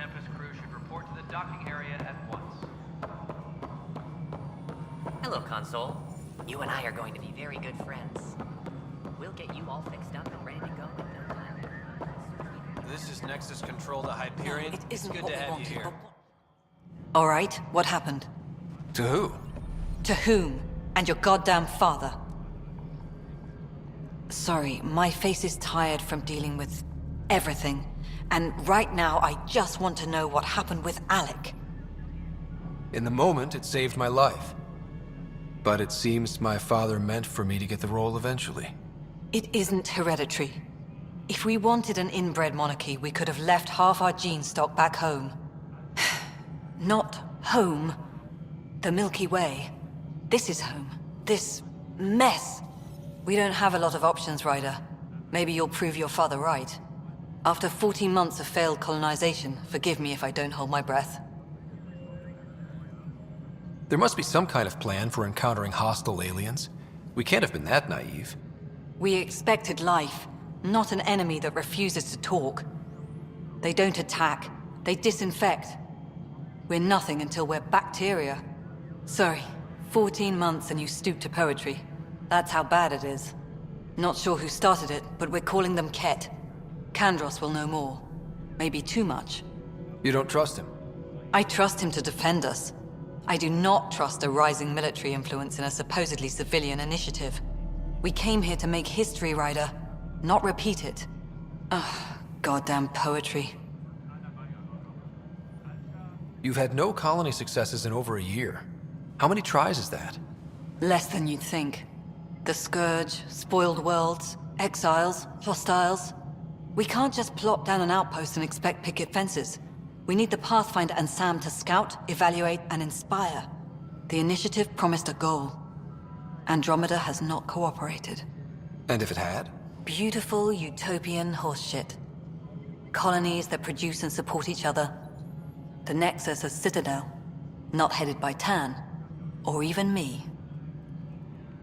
Tempest crew should report to the docking area at once. Hello, Console. You and I are going to be very good friends. We'll get you all fixed up and ready to go in no time. This is Nexus Control to Hyperion. No, it it's isn't good what to we have you wanted, here. All right, what happened? To who? To whom? And your goddamn father. Sorry, my face is tired from dealing with everything. And right now, I just want to know what happened with Alec. In the moment, it saved my life. But it seems my father meant for me to get the role eventually. It isn't hereditary. If we wanted an inbred monarchy, we could have left half our gene stock back home. Not home. The Milky Way. This is home. This mess. We don't have a lot of options, Ryder. Maybe you'll prove your father right. After 14 months of failed colonization, forgive me if I don't hold my breath. There must be some kind of plan for encountering hostile aliens. We can't have been that naive. We expected life, not an enemy that refuses to talk. They don't attack, they disinfect. We're nothing until we're bacteria. Sorry, 14 months and you stoop to poetry. That's how bad it is. Not sure who started it, but we're calling them Ket. Kandros will know more. Maybe too much. You don't trust him? I trust him to defend us. I do not trust a rising military influence in a supposedly civilian initiative. We came here to make history, Ryder, not repeat it. Ugh, goddamn poetry. You've had no colony successes in over a year. How many tries is that? Less than you'd think. The Scourge, spoiled worlds, exiles, hostiles. We can't just plop down an outpost and expect picket fences. We need the Pathfinder and Sam to scout, evaluate, and inspire. The initiative promised a goal. Andromeda has not cooperated. And if it had? Beautiful utopian horseshit. Colonies that produce and support each other. The Nexus a citadel, not headed by Tan, or even me.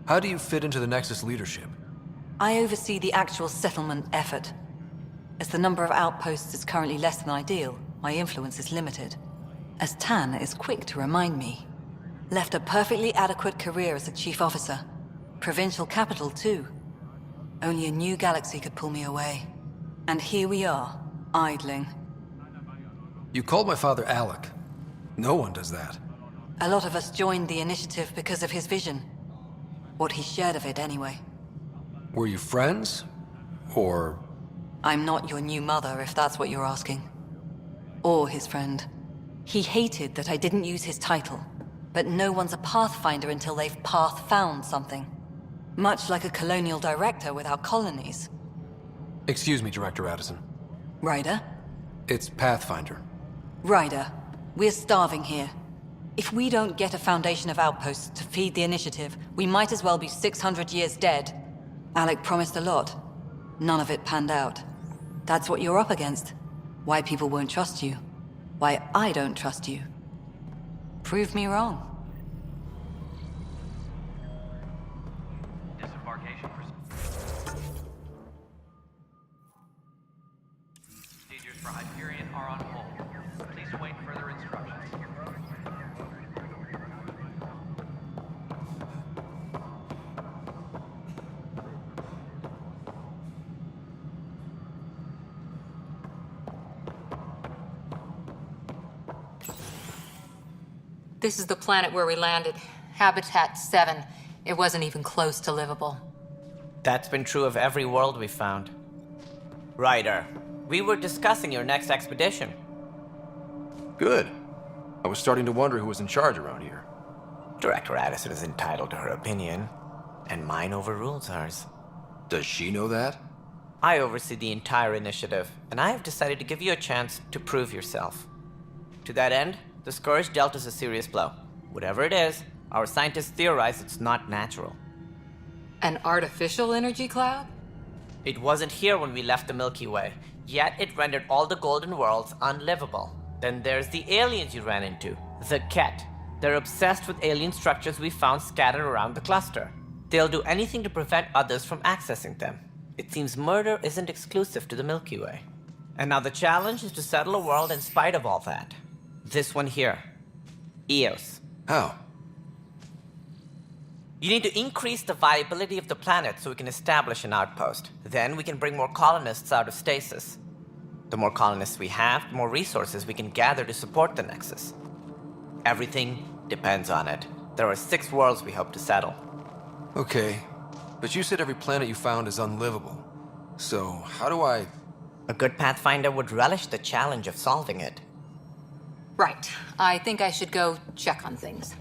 How do you fit into the Nexus leadership? I oversee the actual settlement effort. As the number of outposts is currently less than ideal, my influence is limited. As Tan is quick to remind me. Left a perfectly adequate career as a chief officer. Provincial capital, too. Only a new galaxy could pull me away. And here we are, idling. You called my father Alec. No one does that. A lot of us joined the initiative because of his vision. What he shared of it, anyway. Were you friends? Or... I'm not your new mother, if that's what you're asking. Or his friend. He hated that I didn't use his title. But no one's a Pathfinder until they've path-found something. Much like a colonial director without colonies. Excuse me, Director Addison. Ryder? It's Pathfinder. Ryder, we're starving here. If we don't get a foundation of outposts to feed the initiative, we might as well be 600 years dead. Alec promised a lot. None of it panned out. That's what you're up against. Why people won't trust you. Why I don't trust you. Prove me wrong. Disembarkation procedures for Hyperion are on hold. Please await further instructions. This is the planet where we landed. Habitat 7. It wasn't even close to livable. That's been true of every world we've found. Ryder, we were discussing your next expedition. Good. I was starting to wonder who was in charge around here. Director Addison is entitled to her opinion, and mine overrules hers. Does she know that? I oversee the entire initiative, and I have decided to give you a chance to prove yourself. To that end, the Scourge dealt us a serious blow. Whatever it is, our scientists theorize it's not natural. An artificial energy cloud? It wasn't here when we left the Milky Way, yet it rendered all the Golden Worlds unlivable. Then there's the aliens you ran into, the Ket. They're obsessed with alien structures we found scattered around the cluster. They'll do anything to prevent others from accessing them. It seems murder isn't exclusive to the Milky Way. And now the challenge is to settle a world in spite of all that. This one here. Eos. How? You need to increase the viability of the planet so we can establish an outpost. Then we can bring more colonists out of stasis. The more colonists we have, the more resources we can gather to support the Nexus. Everything depends on it. There are 6 worlds we hope to settle. Okay, but you said every planet you found is unlivable. So, how do I... A good Pathfinder would relish the challenge of solving it. Right. I think I should go check on things.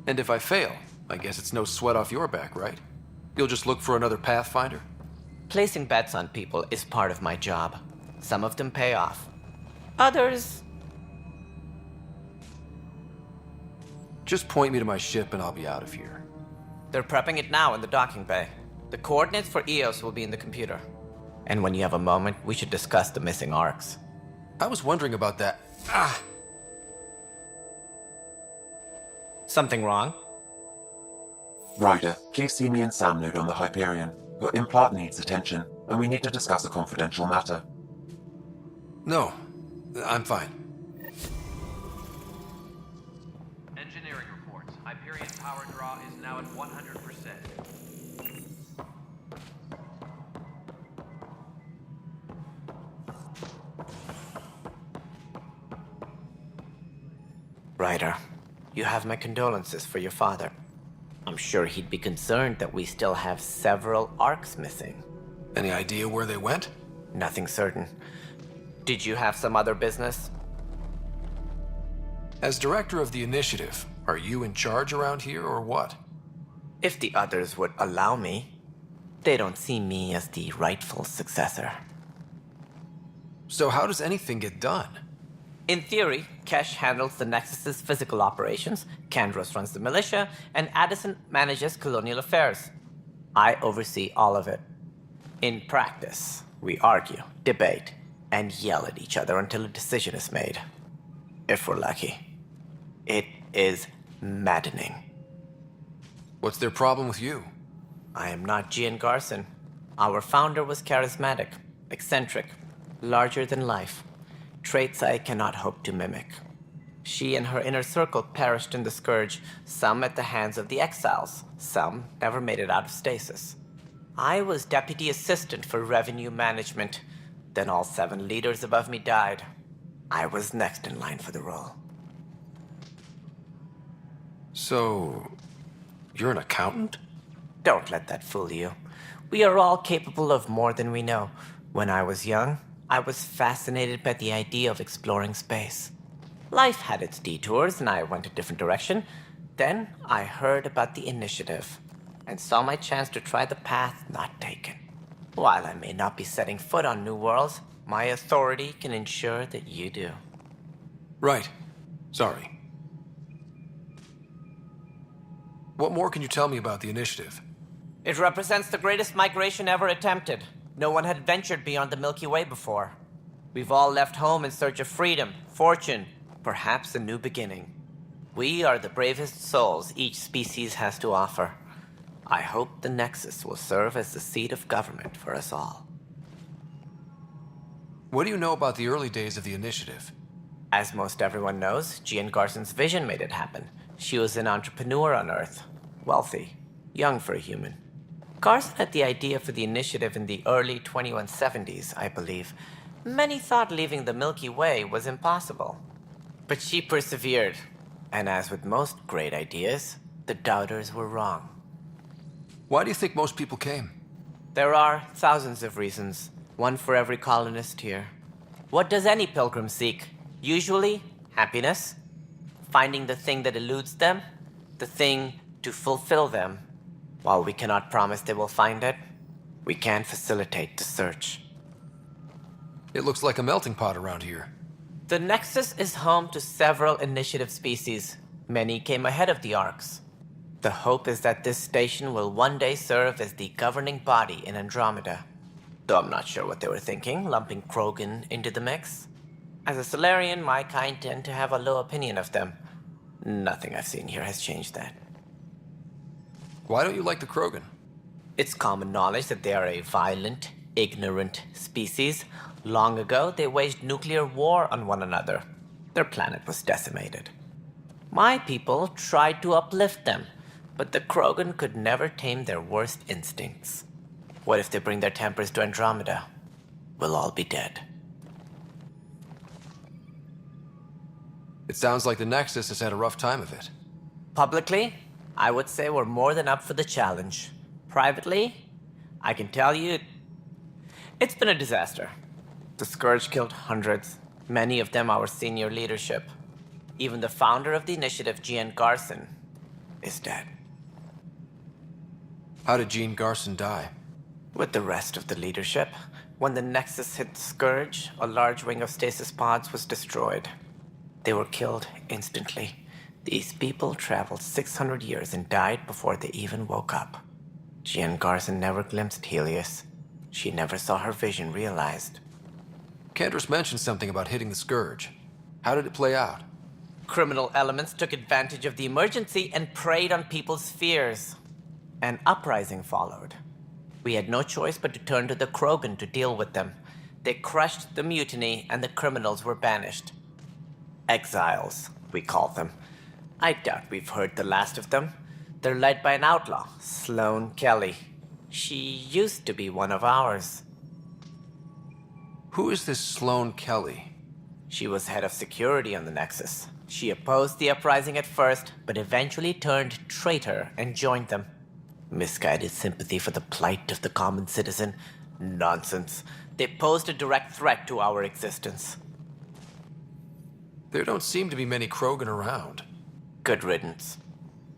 And if I fail, I guess it's no sweat off your back, right? You'll just look for another Pathfinder? Placing bets on people is part of my job. Some of them pay off. Others... Just point me to my ship and I'll be out of here. They're prepping it now in the docking bay. The coordinates for Eos will be in the computer. And when you have a moment, we should discuss the missing Arks. I was wondering about that. Something wrong? Ryder, please see me and Sam Node on the Hyperion. Your implant needs attention, and we need to discuss a confidential matter. No, I'm fine. Engineering reports. Hyperion power draw is now at 100%. Ryder, you have my condolences for your father. I'm sure he'd be concerned that we still have several Arks missing. Any idea where they went? Nothing certain. Did you have some other business? As director of the initiative, are you in charge around here or what? If the others would allow me. They don't see me as the rightful successor. So how does anything get done? In theory, Kesh handles the Nexus's physical operations, Kandros runs the militia, and Addison manages colonial affairs. I oversee all of it. In practice, we argue, debate, and yell at each other until a decision is made. If we're lucky. It is maddening. What's their problem with you? I am not Gian Garson. Our founder was charismatic, eccentric, larger than life. Traits I cannot hope to mimic. She and her inner circle perished in the Scourge, some at the hands of the Exiles, some never made it out of stasis. I was deputy assistant for revenue management. Then all 7 leaders above me died. I was next in line for the role. So, you're an accountant? Don't let that fool you. We are all capable of more than we know. When I was young, I was fascinated by the idea of exploring space. Life had its detours, and I went a different direction. Then I heard about the initiative, and saw my chance to try the path not taken. While I may not be setting foot on new worlds, my authority can ensure that you do. Right. Sorry. What more can you tell me about the initiative? It represents the greatest migration ever attempted. No one had ventured beyond the Milky Way before. We've all left home in search of freedom, fortune, perhaps a new beginning. We are the bravest souls each species has to offer. I hope the Nexus will serve as the seat of government for us all. What do you know about the early days of the initiative? As most everyone knows, Gian Garson's vision made it happen. She was an entrepreneur on Earth. Wealthy. Young for a human. Garson had the idea for the initiative in the early 2170s, I believe. Many thought leaving the Milky Way was impossible. But she persevered. And as with most great ideas, the doubters were wrong. Why do you think most people came? There are thousands of reasons, one for every colonist here. What does any pilgrim seek? Usually, happiness. Finding the thing that eludes them, the thing to fulfill them. While we cannot promise they will find it, we can facilitate the search. It looks like a melting pot around here. The Nexus is home to several initiative species. Many came ahead of the Arks. The hope is that this station will one day serve as the governing body in Andromeda. Though I'm not sure what they were thinking, lumping Krogan into the mix. As a Solarian, my kind tend to have a low opinion of them. Nothing I've seen here has changed that. Why don't you like the Krogan? It's common knowledge that they are a violent, ignorant species, Long ago, they waged nuclear war on one another. Their planet was decimated. My people tried to uplift them, but the Krogan could never tame their worst instincts. What if they bring their tempers to Andromeda? We'll all be dead. It sounds like the Nexus has had a rough time of it. Publicly, I would say we're more than up for the challenge. Privately, I can tell you, it's been a disaster. The Scourge killed hundreds, many of them our senior leadership. Even the founder of the initiative, Jean Garson, is dead. How did Jean Garson die? With the rest of the leadership, when the Nexus hit Scourge, a large wing of stasis pods was destroyed. They were killed instantly. These people traveled 600 years and died before they even woke up. Jean Garson never glimpsed Helios. She never saw her vision realized. Cantor's mentioned something about hitting the Scourge. How did it play out? Criminal elements took advantage of the emergency and preyed on people's fears. An uprising followed. We had no choice but to turn to the Krogan to deal with them. They crushed the mutiny and the criminals were banished. Exiles, we call them. I doubt we've heard the last of them. They're led by an outlaw, Sloane Kelly. She used to be one of ours. Who is this Sloane Kelly? She was head of security on the Nexus. She opposed the uprising at first, but eventually turned traitor and joined them. Misguided sympathy for the plight of the common citizen? Nonsense. They posed a direct threat to our existence. There don't seem to be many Krogan around. Good riddance.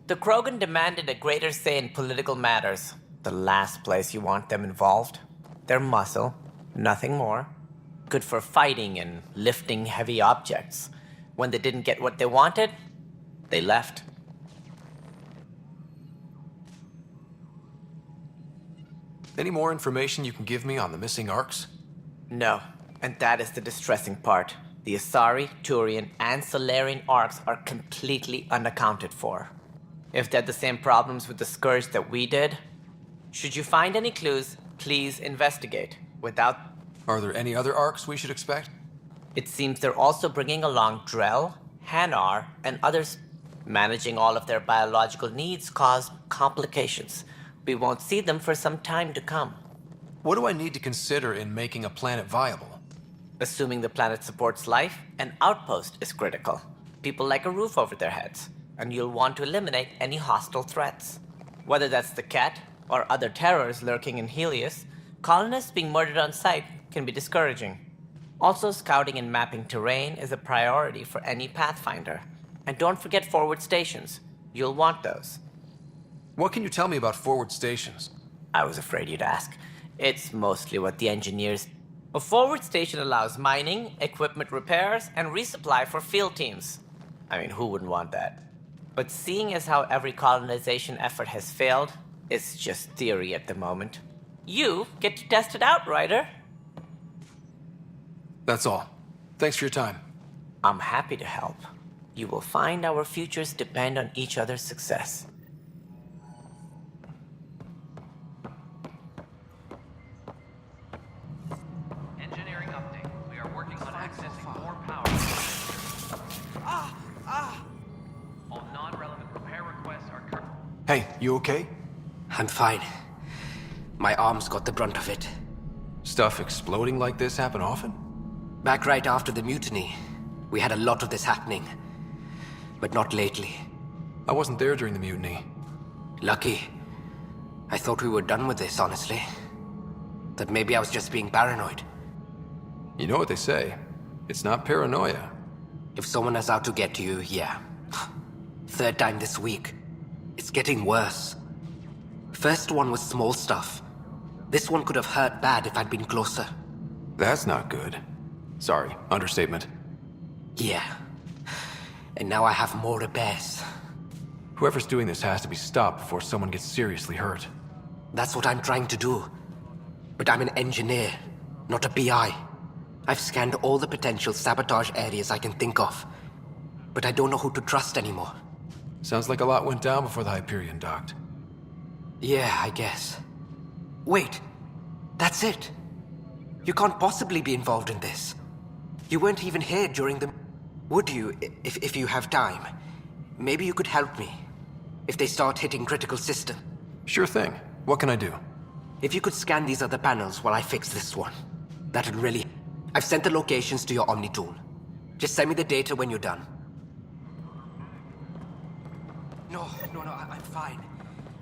The Krogan demanded a greater say in political matters. The last place you want them involved. Their muscle, nothing more. Good for fighting and lifting heavy objects. When they didn't get what they wanted, they left. Any more information you can give me on the missing Arks? No, and that is the distressing part. The Asari, Turian, and Solarian Arks are completely unaccounted for. If they had the same problems with the Scourge that we did, should you find any clues, please investigate. Without... Are there any other Arks we should expect? It seems they're also bringing along Drell, Hanar, and others. Managing all of their biological needs caused complications. We won't see them for some time to come. What do I need to consider in making a planet viable? Assuming the planet supports life, an outpost is critical. People like a roof over their heads, and you'll want to eliminate any hostile threats. Whether that's the cat or other terrors lurking in Helios, colonists being murdered on sight can be discouraging. Also, scouting and mapping terrain is a priority for any Pathfinder. And don't forget forward stations. You'll want those. What can you tell me about forward stations? I was afraid you'd ask. It's mostly what the engineers... A forward station allows mining, equipment repairs, and resupply for field teams. I mean, who wouldn't want that? But seeing as how every colonization effort has failed, it's just theory at the moment. You get to test it out, Ryder. That's all. Thanks for your time. I'm happy to help. You will find our futures depend on each other's success. Engineering update. We are working on accessing more power. All non-relevant repair requests are currently... Hey, you okay? I'm fine. My arms got the brunt of it. Stuff exploding like this happen often? Back right after the mutiny, we had a lot of this happening. But not lately. I wasn't there during the mutiny. Lucky. I thought we were done with this, honestly. That maybe I was just being paranoid. You know what they say. It's not paranoia. If someone is out to get you, yeah. Third time this week. It's getting worse. First one was small stuff. This one could have hurt bad if I'd been closer. That's not good. Sorry, understatement. Yeah. And now I have more repairs. Whoever's doing this has to be stopped before someone gets seriously hurt. That's what I'm trying to do. But I'm an engineer, not a BI. I've scanned all the potential sabotage areas I can think of. But I don't know who to trust anymore. Sounds like a lot went down before the Hyperion docked. Yeah, I guess. Wait, that's it. You can't possibly be involved in this. You weren't even here during the... Would you, if you have time? Maybe you could help me. If they start hitting critical system. Sure thing. What can I do? If you could scan these other panels while I fix this one. That'd really... I've sent the locations to your Omni tool. Just send me the data when you're done. No, I'm fine.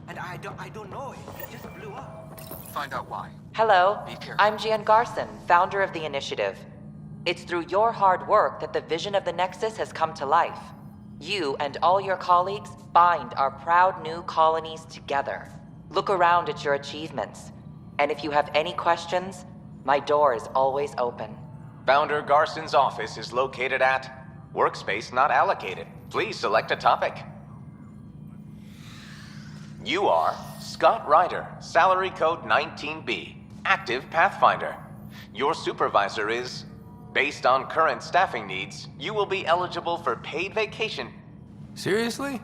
And I don't know. It just blew up. Find out why. Hello, Be careful. I'm Gian Garson, founder of the initiative. It's through your hard work that the vision of the Nexus has come to life. You and all your colleagues bind our proud new colonies together. Look around at your achievements. And if you have any questions, my door is always open. Founder Garson's office is located at Workspace Not Allocated. Please select a topic. You are Scott Ryder, salary code 19B, active Pathfinder. Your supervisor is... Based on current staffing needs, you will be eligible for paid vacation. Seriously?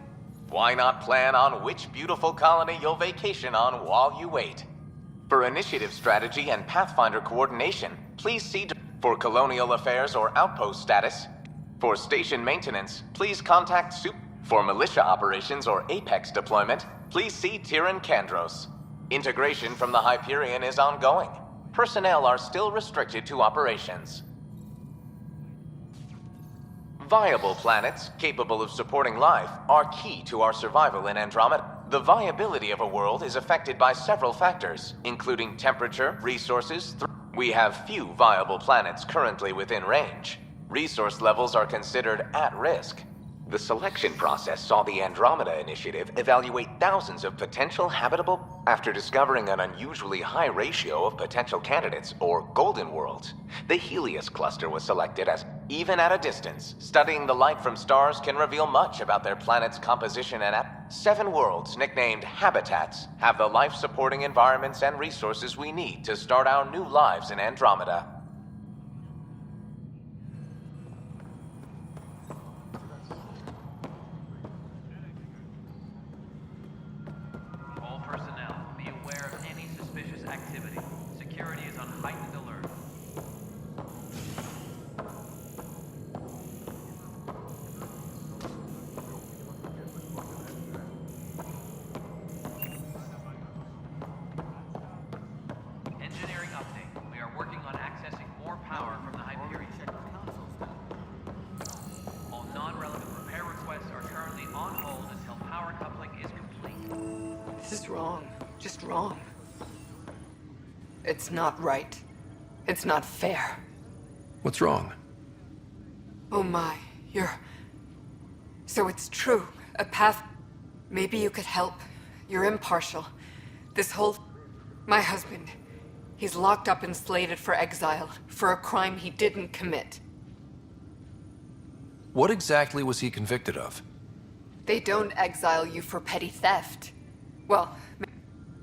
Why not plan on which beautiful colony you'll vacation on while you wait? For initiative strategy and Pathfinder coordination, please see for colonial affairs or outpost status. For station maintenance, please contact For militia operations or Apex deployment, please see Turian Kandros. Integration from the Hyperion is ongoing. Personnel are still restricted to operations. Viable planets, capable of supporting life, are key to our survival in Andromeda. The viability of a world is affected by several factors, including temperature, resources. We have few viable planets currently within range. Resource levels are considered at risk. The selection process saw the Andromeda Initiative evaluate thousands of potential habitable... After discovering an unusually high ratio of potential candidates, or golden worlds, the Helios cluster was selected as, even at a distance, studying the light from stars can reveal much about their planet's composition and 7 worlds, nicknamed habitats, have the life-supporting environments and resources we need to start our new lives in Andromeda. It's not right. It's not fair. What's wrong? Oh my, So it's true. A path... Maybe you could help. You're impartial. This whole... My husband... He's locked up and slated for exile, for a crime he didn't commit. What exactly was he convicted of? They don't exile you for petty theft. Well,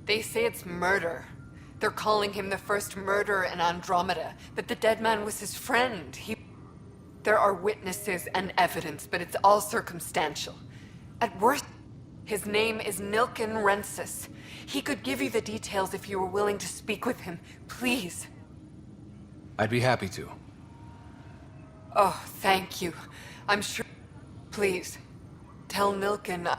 they say it's murder. They're calling him the first murderer in Andromeda, but the dead man was his friend. There are witnesses and evidence, but it's all circumstantial. At worst, his name is Nilken Rensis. He could give you the details if you were willing to speak with him. Please. I'd be happy to. Oh, thank you. I'm sure... Please, tell Nilken...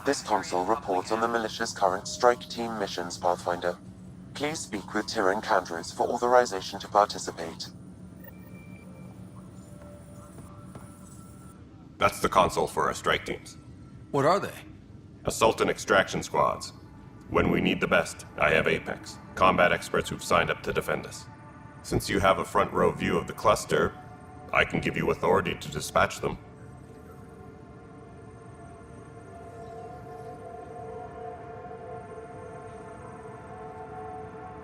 This console reports on the militia's current strike team missions, Pathfinder. Please speak with Turian Kandros for authorization to participate. That's the console for our strike teams. What are they? Assault and extraction squads. When we need the best, I have Apex, combat experts who've signed up to defend us. Since you have a front row view of the cluster, I can give you authority to dispatch them.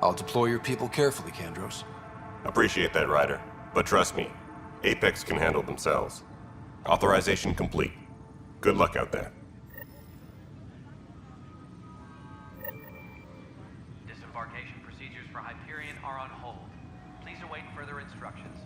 I'll deploy your people carefully, Kandros. Appreciate that, Ryder. But trust me, Apex can handle themselves. Authorization complete. Good luck out there. Disembarkation procedures for Hyperion are on hold. Please await await further instructions.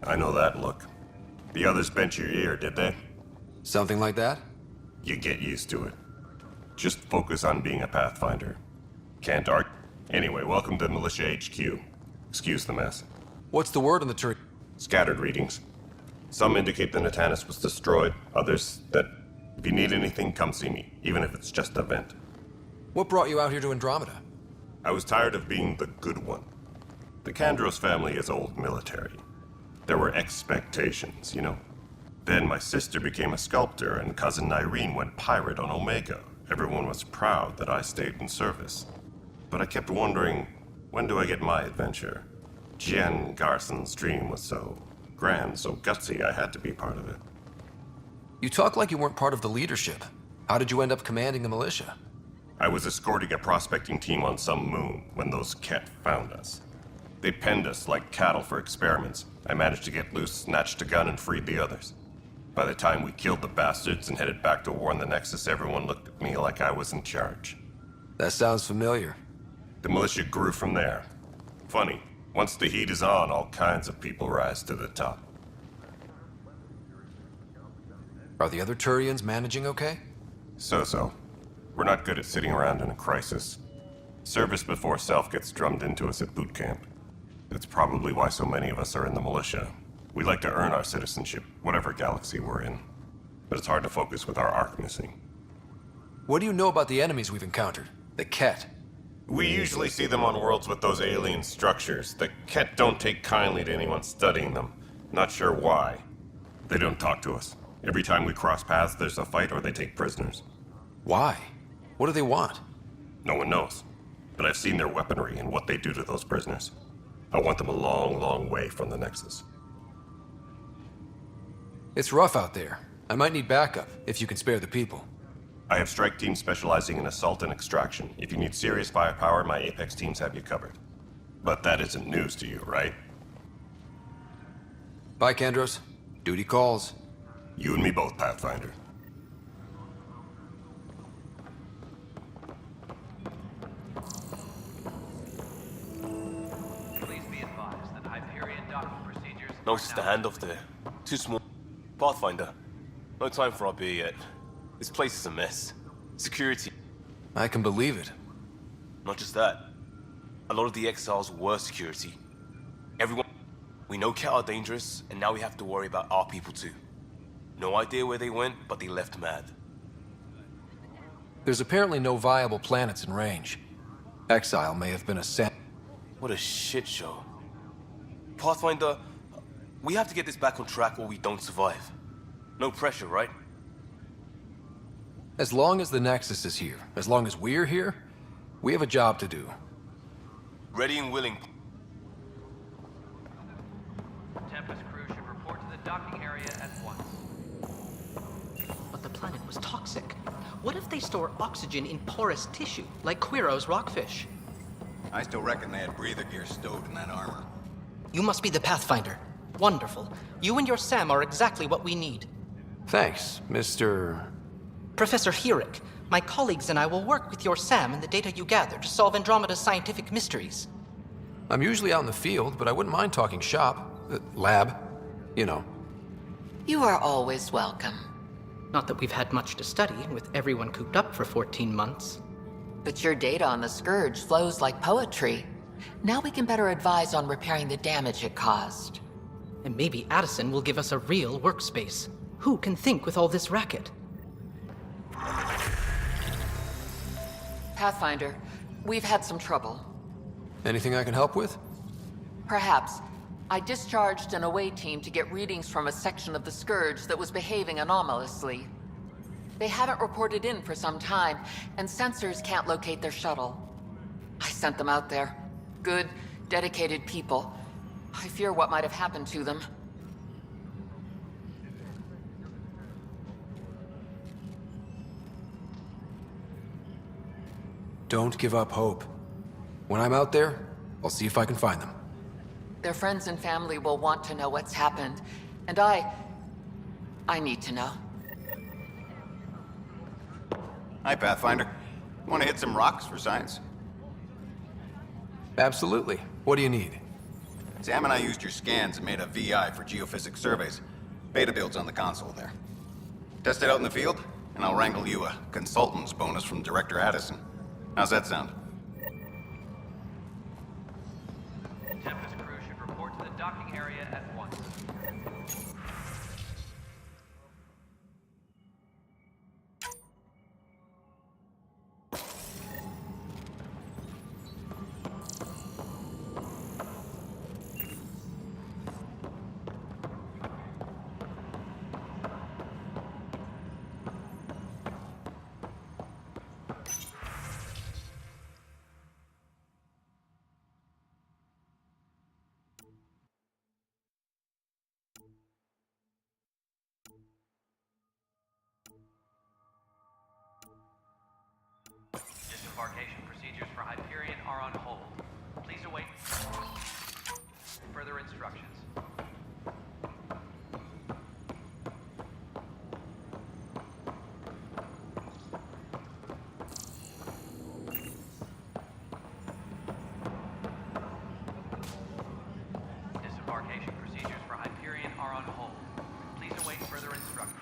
I know that look. The others bent your ear, did they? Something like that? You get used to it. Just focus on being a Pathfinder. Can't arc. Anyway, welcome to Militia HQ. Excuse the mess. What's the word on the Turian? Scattered readings. Some indicate the Natanus was destroyed, others that if you need anything, come see me, even if it's just a vent. What brought you out here to Andromeda? I was tired of being the good one. The Kandros family is old military. There were expectations, you know. Then my sister became a sculptor and cousin Irene went pirate on Omega. Everyone was proud that I stayed in service. But I kept wondering, when do I get my adventure? Jen Garson's dream was so grand, so gutsy, I had to be part of it. You talk like you weren't part of the leadership. How did you end up commanding the militia? I was escorting a prospecting team on some moon when those Ket found us. They penned us like cattle for experiments. I managed to get loose, snatched a gun, and freed the others. By the time we killed the bastards and headed back to warn the Nexus, everyone looked at me like I was in charge. That sounds familiar. The militia grew from there. Funny, once the heat is on, all kinds of people rise to the top. Are the other Turians managing okay? So-so. We're not good at sitting around in a crisis. Service before self gets drummed into us at boot camp. That's probably why so many of us are in the militia. We like to earn our citizenship, whatever galaxy we're in. But it's hard to focus with our Ark missing. What do you know about the enemies we've encountered? The Ket? We usually see them on worlds with those alien structures. The Ket don't take kindly to anyone studying them. Not sure why. They don't talk to us. Every time we cross paths, there's a fight or they take prisoners. Why? What do they want? No one knows. But I've seen their weaponry and what they do to those prisoners. I want them a long, long way from the Nexus. It's rough out there. I might need backup, if you can spare the people. I have strike teams specializing in assault and extraction. If you need serious firepower, my Apex teams have you covered. But that isn't news to you, right? Bye, Kandros. Duty calls. You and me both, Pathfinder. Please be advised that Hyperion docking procedures... Notice the handoff there. Too small. Pathfinder. No time for our beer yet. This place is a mess. Security. I can believe it. Not just that. A lot of the exiles were security. Everyone... We know Cat are dangerous, and now we have to worry about our people too. No idea where they went, but they left mad. There's apparently no viable planets in range. Exile may have been a What a shit show. Pathfinder, we have to get this back on track or we don't survive. No pressure, right? As long as the Nexus is here, as long as we're here, we have a job to do. Ready and willing. Tempest crew should report to the docking area at once. But the planet was toxic. What if they store oxygen in porous tissue, like Quiro's rockfish? I still reckon they had breather gear stowed in that armor. You must be the Pathfinder. Wonderful. You and your Sam are exactly what we need. Thanks, Mr... Professor Herrick, my colleagues and I will work with your Sam and the data you gather to solve Andromeda's scientific mysteries. I'm usually out in the field, but I wouldn't mind talking shop. Lab. You know. You are always welcome. Not that we've had much to study, with everyone cooped up for 14 months. But your data on the Scourge flows like poetry. Now we can better advise on repairing the damage it caused. And maybe Addison will give us a real workspace. Who can think with all this racket? Pathfinder, we've had some trouble. Anything I can help with? Perhaps. I discharged an away team to get readings from a section of the Scourge that was behaving anomalously. They haven't reported in for some time, and sensors can't locate their shuttle. I sent them out there. Good, dedicated people. I fear what might have happened to them. Don't give up hope. When I'm out there, I'll see if I can find them. Their friends and family will want to know what's happened, and I need to know. Hi, Pathfinder. Want to hit some rocks for science? Absolutely. What do you need? Sam and I used your scans and made a VI for geophysics surveys. Beta builds on the console there. Test it out in the field, and I'll wrangle you a consultant's bonus from Director Addison. How's that sound? Tempest crew should report to the docking area at once. Disembarkation procedures for Hyperion are on hold. Please await further instructions. Disembarkation procedures for Hyperion are on hold. Please await further instructions.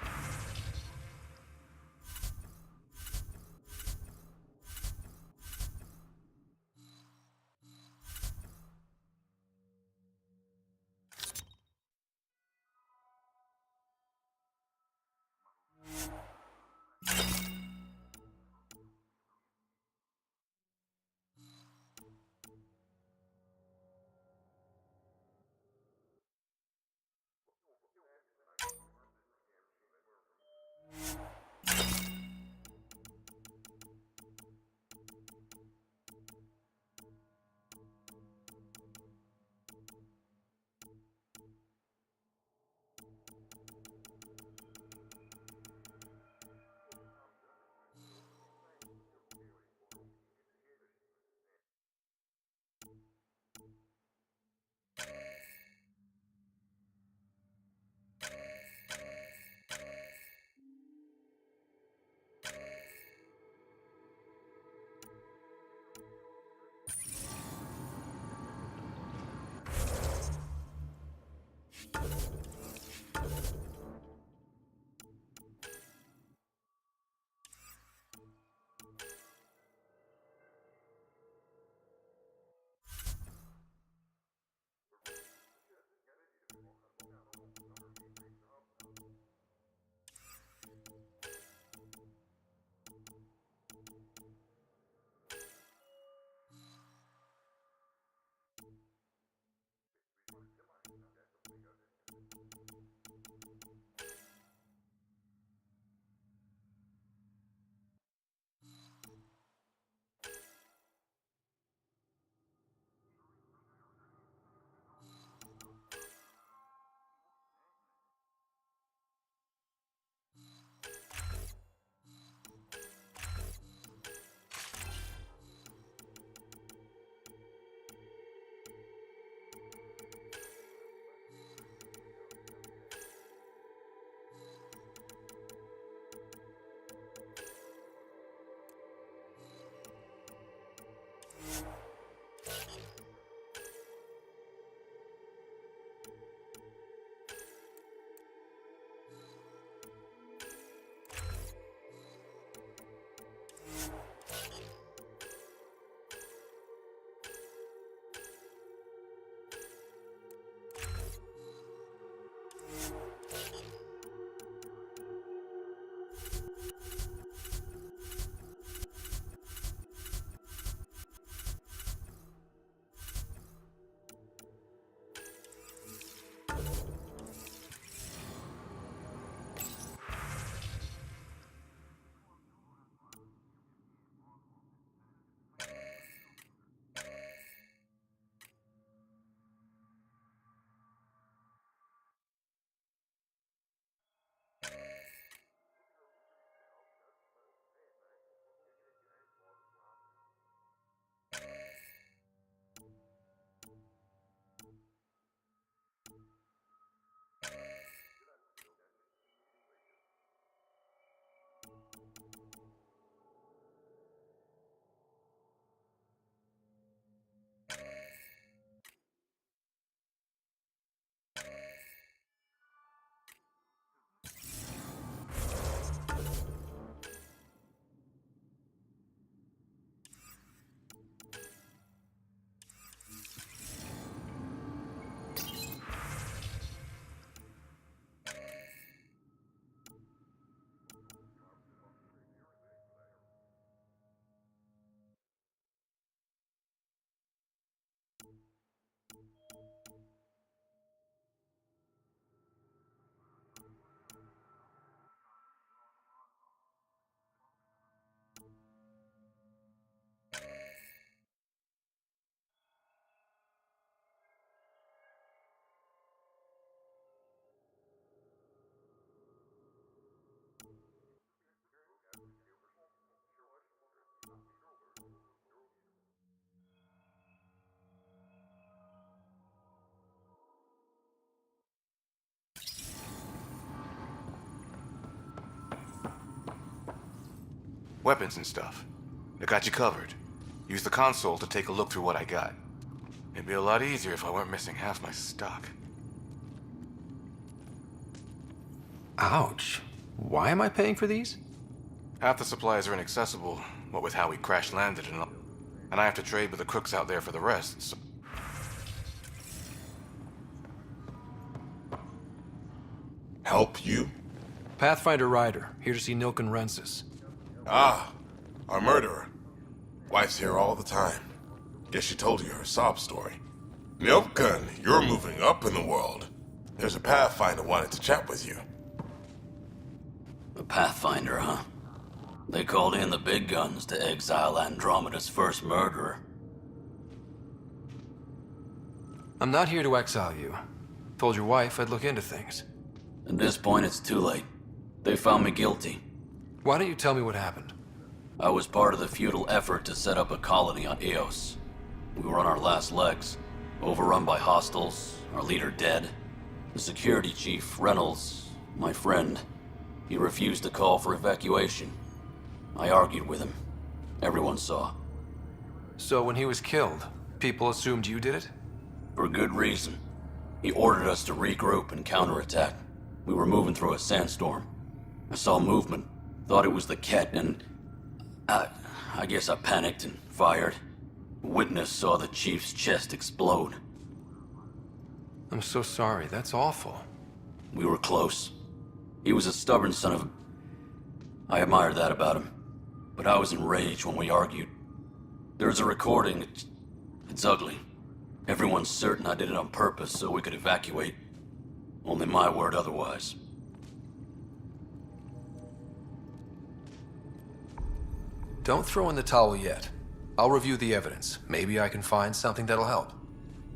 Weapons and stuff. I got you covered. Use the console to take a look through what I got. It'd be a lot easier if I weren't missing half my stock. Ouch. Why am I paying for these? Half the supplies are inaccessible, what with how we crash-landed and all. And I have to trade with the crooks out there for the rest, so... Help you? Pathfinder Ryder, here to see Nilken Rensis. Ah, our murderer. Wife's here all the time. Guess she told you her sob story. Nilken, you're moving up in the world. There's a Pathfinder wanted to chat with you. A Pathfinder, huh? They called in the big guns to exile Andromeda's first murderer. I'm not here to exile you. Told your wife I'd look into things. At this point, it's too late. They found me guilty. Why don't you tell me what happened? I was part of the futile effort to set up a colony on Eos. We were on our last legs, overrun by hostiles, our leader dead. The security chief, Reynolds, my friend, he refused to call for evacuation. I argued with him. Everyone saw. So when he was killed, people assumed you did it? For good reason. He ordered us to regroup and counterattack. We were moving through a sandstorm. I saw movement, thought it was the Ket, and I guess I panicked and fired. Witness saw the chief's chest explode. I'm so sorry, that's awful. We were close. He was a stubborn son of a... I admired that about him. But I was enraged when we argued. There's a recording. It's ugly. Everyone's certain I did it on purpose so we could evacuate. Only my word otherwise. Don't throw in the towel yet. I'll review the evidence. Maybe I can find something that'll help.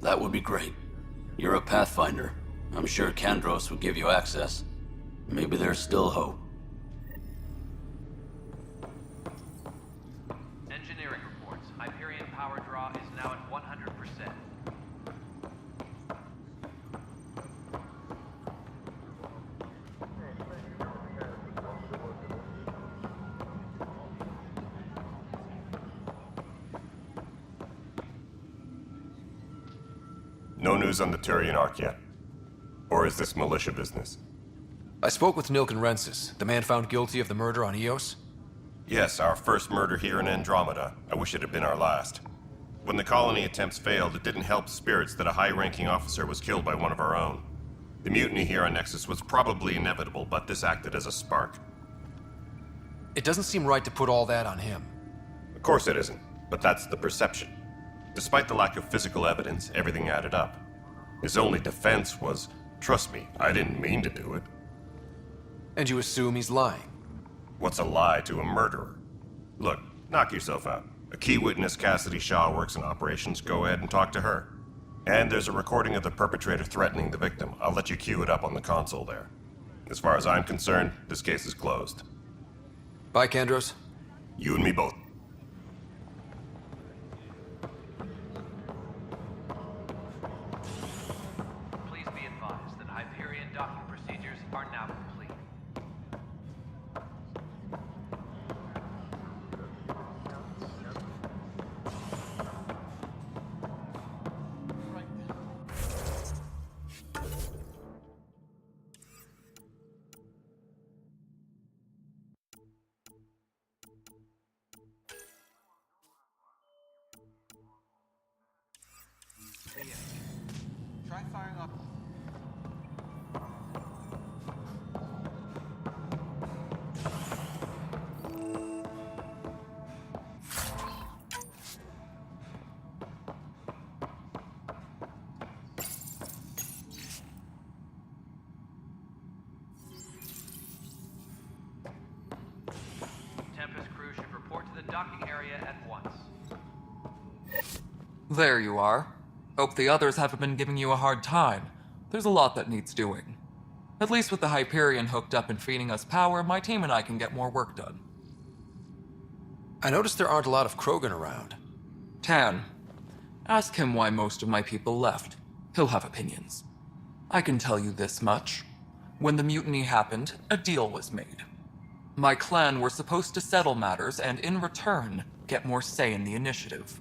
That would be great. You're a Pathfinder. I'm sure Kandros would give you access. Maybe there's still hope. Engineering reports. Hyperion power draw is now at 100%. No news on the Turian Ark yet? Or is this militia business? I spoke with Nilken Rensis, the man found guilty of the murder on Eos. Yes, our first murder here in Andromeda. I wish it had been our last. When the colony attempts failed, it didn't help spirits that a high-ranking officer was killed by one of our own. The mutiny here on Nexus was probably inevitable, but this acted as a spark. It doesn't seem right to put all that on him. Of course it isn't, but that's the perception. Despite the lack of physical evidence, everything added up. His only defense was, trust me, I didn't mean to do it. And you assume he's lying? What's a lie to a murderer? Look, knock yourself out. A key witness, Cassidy Shaw, works in operations. Go ahead and talk to her. And there's a recording of the perpetrator threatening the victim. I'll let you cue it up on the console there. As far as I'm concerned, this case is closed. Bye, Kandros. You and me both. Please be advised that Hyperion docking procedures are now complete. Try firing up. Tempest crew should report to the docking area at once. There you are. Hope the others haven't been giving you a hard time. There's a lot that needs doing. At least with the Hyperion hooked up and feeding us power, my team and I can get more work done. I noticed there aren't a lot of Krogan around. Tan. Ask him why most of my people left. He'll have opinions. I can tell you this much. When the mutiny happened, a deal was made. My clan were supposed to settle matters and, in return, get more say in the initiative.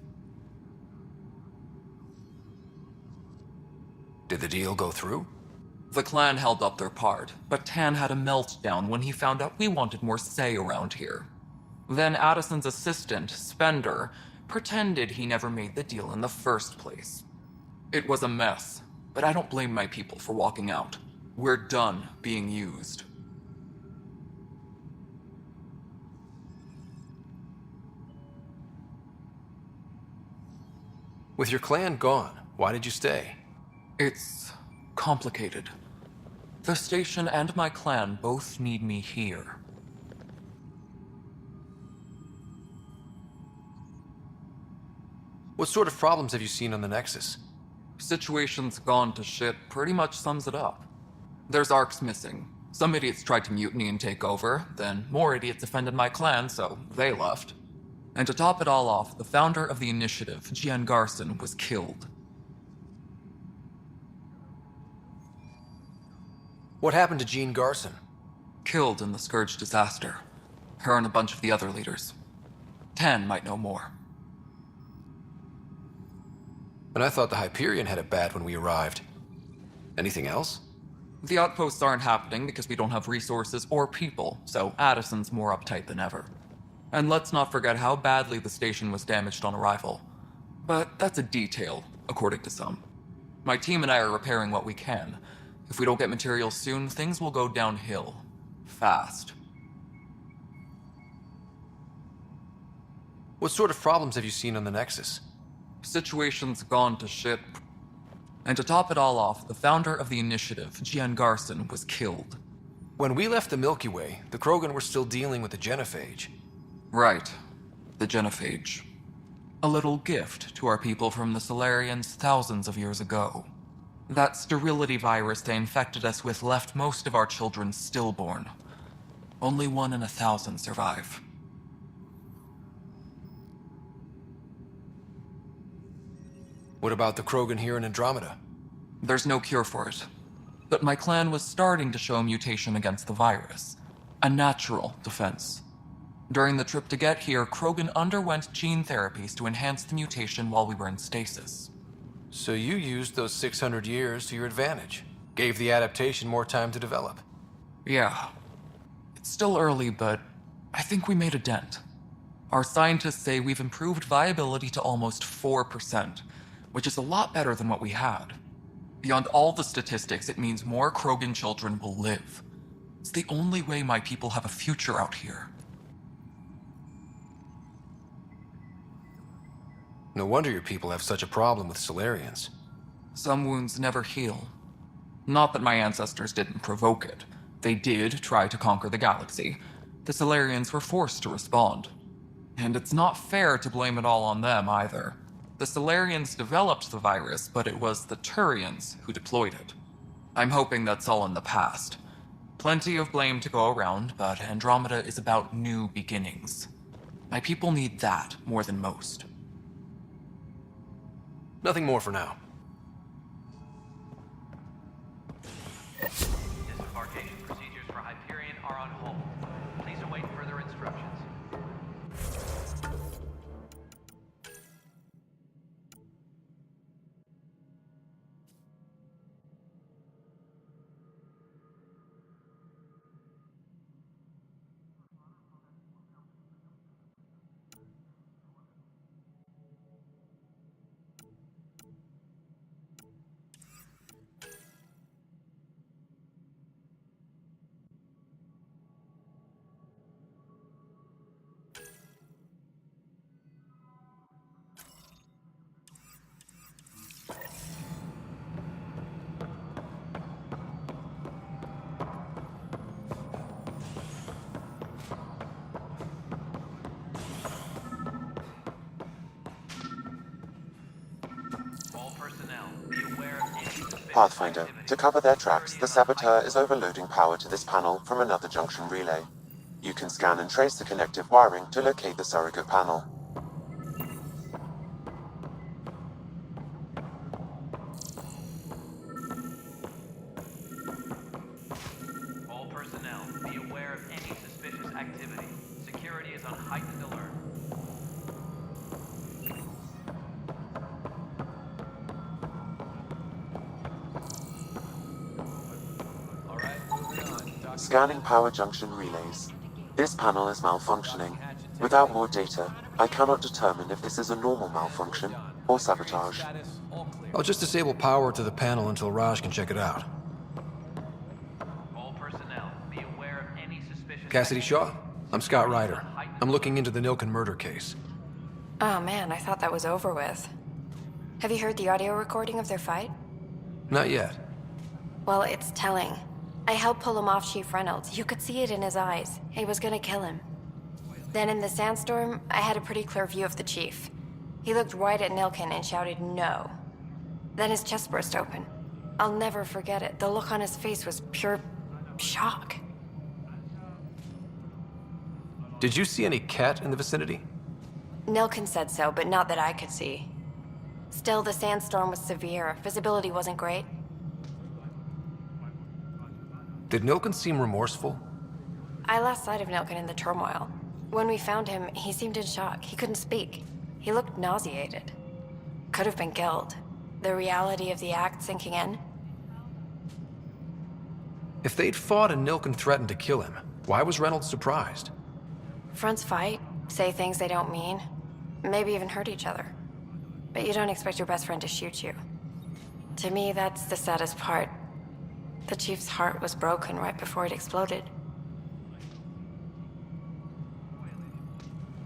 Did the deal go through? The clan held up their part, but Tan had a meltdown when he found out we wanted more say around here. Then Addison's assistant, Spender, pretended he never made the deal in the first place. It was a mess, but I don't blame my people for walking out. We're done being used. With your clan gone, why did you stay? It's complicated. The station and my clan both need me here. What sort of problems have you seen on the Nexus? Situation's gone to shit pretty much sums it up. There's Arks missing. Some idiots tried to mutiny and take over, then more idiots offended my clan, so they left. And to top it all off, the founder of the initiative, Jian Garson, was killed. What happened to Jean Garson? Killed in the Scourge disaster. Her and a bunch of the other leaders. Tan might know more. And I thought the Hyperion had it bad when we arrived. Anything else? The outposts aren't happening because we don't have resources or people, so Addison's more uptight than ever. And let's not forget how badly the station was damaged on arrival. But that's a detail, according to some. My team and I are repairing what we can. If we don't get materials soon, things will go downhill. Fast. What sort of problems have you seen on the Nexus? Situation's gone to shit. And to top it all off, the founder of the initiative, Jian Garson, was killed. When we left the Milky Way, the Krogan were still dealing with the genophage. Right. The genophage. A little gift to our people from the Solarians thousands of years ago. That sterility virus they infected us with left most of our children stillborn. Only 1 in 1,000 survive. What about the Krogan here in Andromeda? There's no cure for it. But my clan was starting to show a mutation against the virus. A natural defense. During the trip to get here, Krogan underwent gene therapies to enhance the mutation while we were in stasis. So you used those 600 years to your advantage. Gave the adaptation more time to develop. Yeah. It's still early, but I think we made a dent. Our scientists say we've improved viability to almost 4%, which is a lot better than what we had. Beyond all the statistics, it means more Krogan children will live. It's the only way my people have a future out here. No wonder your people have such a problem with Solarians. Some wounds never heal. Not that my ancestors didn't provoke it. They did try to conquer the galaxy. The Solarians were forced to respond. And it's not fair to blame it all on them either. The Solarians developed the virus, but it was the Turians who deployed it. I'm hoping that's all in the past. Plenty of blame to go around, but Andromeda is about new beginnings. My people need that more than most. Nothing more for now. Disembarkation procedures for Hyperion are on hold. Please await further instructions. Pathfinder, to cover their tracks, the saboteur is overloading power to this panel from another junction relay. You can scan and trace the connective wiring to locate the surrogate panel. All personnel, be aware of any suspicious activity. activity. Security is on heightened alert. Scanning power junction relays. This panel is malfunctioning. Without more data, I cannot determine if this is a normal malfunction or sabotage. I'll just disable power to the panel until Raj can check it out. All personnel, be aware of any suspicious... Cassidy Shaw? I'm Scott Ryder. I'm looking into the Nilken murder case. Oh man, I thought that was over with. Have you heard the audio recording of their fight? Not yet. Well, it's telling. I helped pull him off Chief Reynolds. You could see it in his eyes. He was gonna kill him. Then in the sandstorm, I had a pretty clear view of the Chief. He looked right at Nilken and shouted no. Then his chest burst open. I'll never forget it. The look on his face was pure shock. Did you see any cat in the vicinity? Nilken said so, but not that I could see. Still, the sandstorm was severe. Visibility wasn't great. Did Nilken seem remorseful? I lost sight of Nilken in the turmoil. When we found him, he seemed in shock. He couldn't speak. He looked nauseated. Could have been killed. The reality of the act sinking in. If they'd fought and Nilken threatened to kill him, why was Reynolds surprised? Fronts fight, say things they don't mean, maybe even hurt each other. But you don't expect your best friend to shoot you. To me, that's the saddest part. The Chief's heart was broken right before it exploded.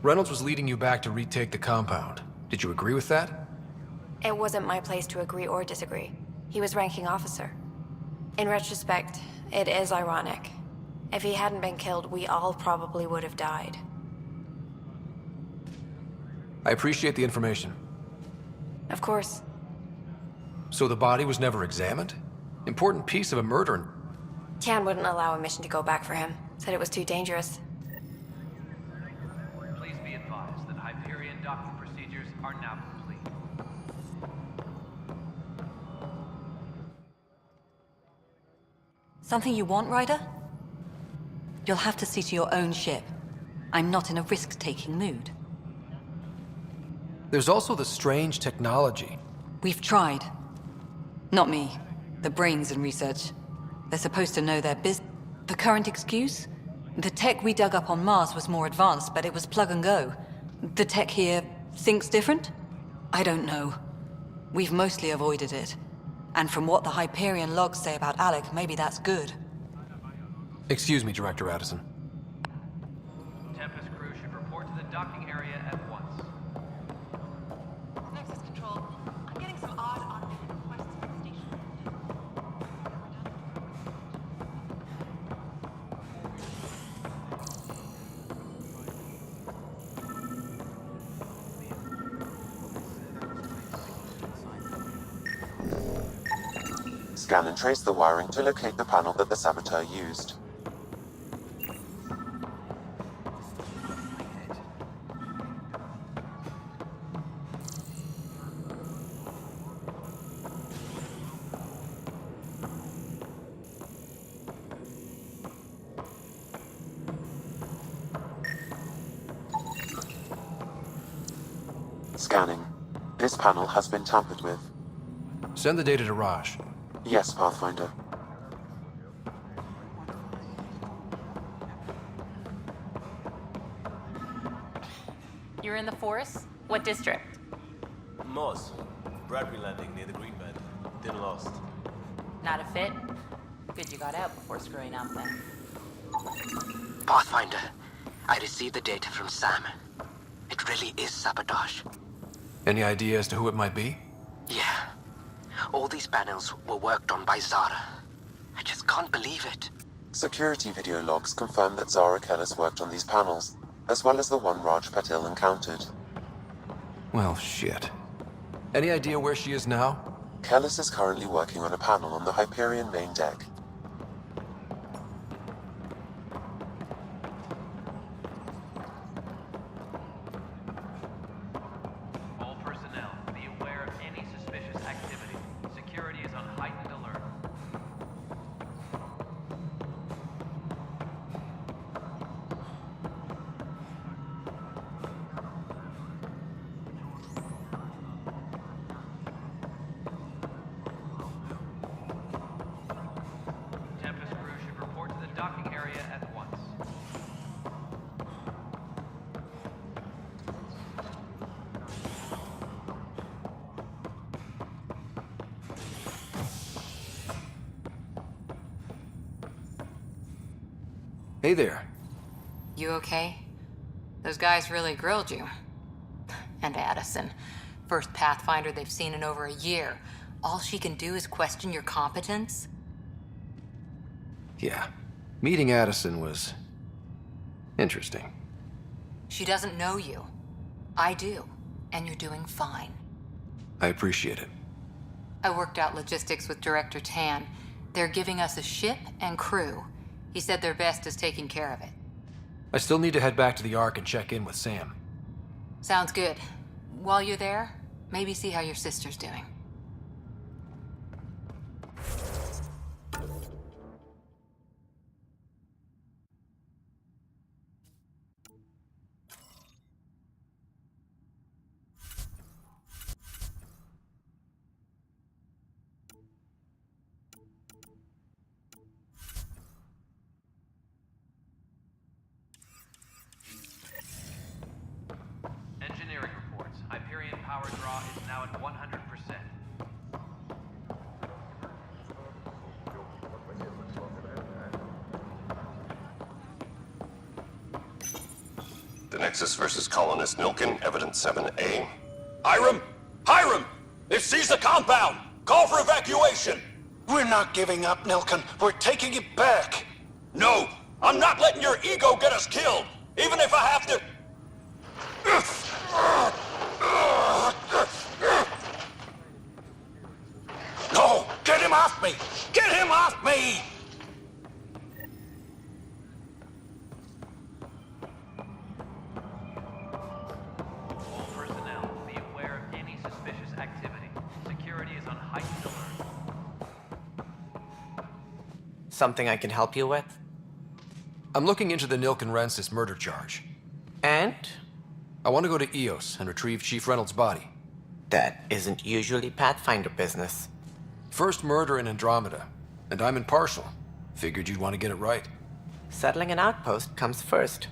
Reynolds was leading you back to retake the compound. Did you agree with that? It wasn't my place to agree or disagree. He was ranking officer. In retrospect, it is ironic. If he hadn't been killed, we all probably would have died. I appreciate the information. Of course. So the body was never examined? Important piece of a murder. Tian wouldn't allow a mission to go back for him. Said it was too dangerous. Please be advised that Hyperion docking procedures are now complete. Something you want, Ryder? You'll have to see to your own ship. I'm not in a risk-taking mood. There's also the strange technology. We've tried. Not me. The brains in research. They're supposed to know their business. The current excuse? The tech we dug up on Mars was more advanced, but it was plug and go. The tech here thinks different? I don't know. We've mostly avoided it. And from what the Hyperion logs say about Alec, maybe that's good. Excuse me, Director Addison. Tempest crew should report to the docking area at once. Nexus Control, I'm getting some odd automated requests for the station. Scan and trace the wiring to locate the panel that the saboteur used. Scanning. This panel has been tampered with. Send the data to Raj. Yes, Pathfinder. You're in the forest? What district? Moss. Bradbury Landing near the Green Band. Didn't lost. Not a fit? Good you got out before screwing up then. Pathfinder, I received the data from Sam. It really is sabotage. Any idea as to who it might be? Yeah. All these panels were worked on by Zara. I just can't believe it. Security video logs confirm that Zara Kellis worked on these panels, as well as the one Raj Patil encountered. Well, shit. Any idea where she is now? Kellis is currently working on a panel on the Hyperion main deck. All personnel, be aware of any suspicious activity. Security is on heightened alert. Hey there. You okay? Those guys really grilled you. And Addison. First Pathfinder they've seen in over a year. All she can do is question your competence? Yeah. Meeting Addison was interesting. She doesn't know you. I do. And you're doing fine. I appreciate it. I worked out logistics with Director Tan. They're giving us a ship and crew. He said their best is taking care of it. I still need to head back to the Ark and check in with Sam. Sounds good. While you're there, maybe see how your sister's doing. Engineering reports. Hyperion power draw is now at 100%. The Nexus versus Colonist Nilken, Evidence 7A. Hiram! Hiram! They've seized the compound! Call for evacuation! We're not giving up, Nilken. We're taking it back. No! I'm not letting your ego get us killed! Even if I have to... No! Get him off me! Get him off me! All personnel, be aware of any suspicious activity. Security is on heightened alert. Something I can help you with? I'm looking into the Nilken Rensis murder charge. And? I want to go to Eos and retrieve Chief Reynolds' body. That isn't usually Pathfinder business. First murder in Andromeda, and I'm impartial. Figured you'd want to get it right. Settling an outpost comes first.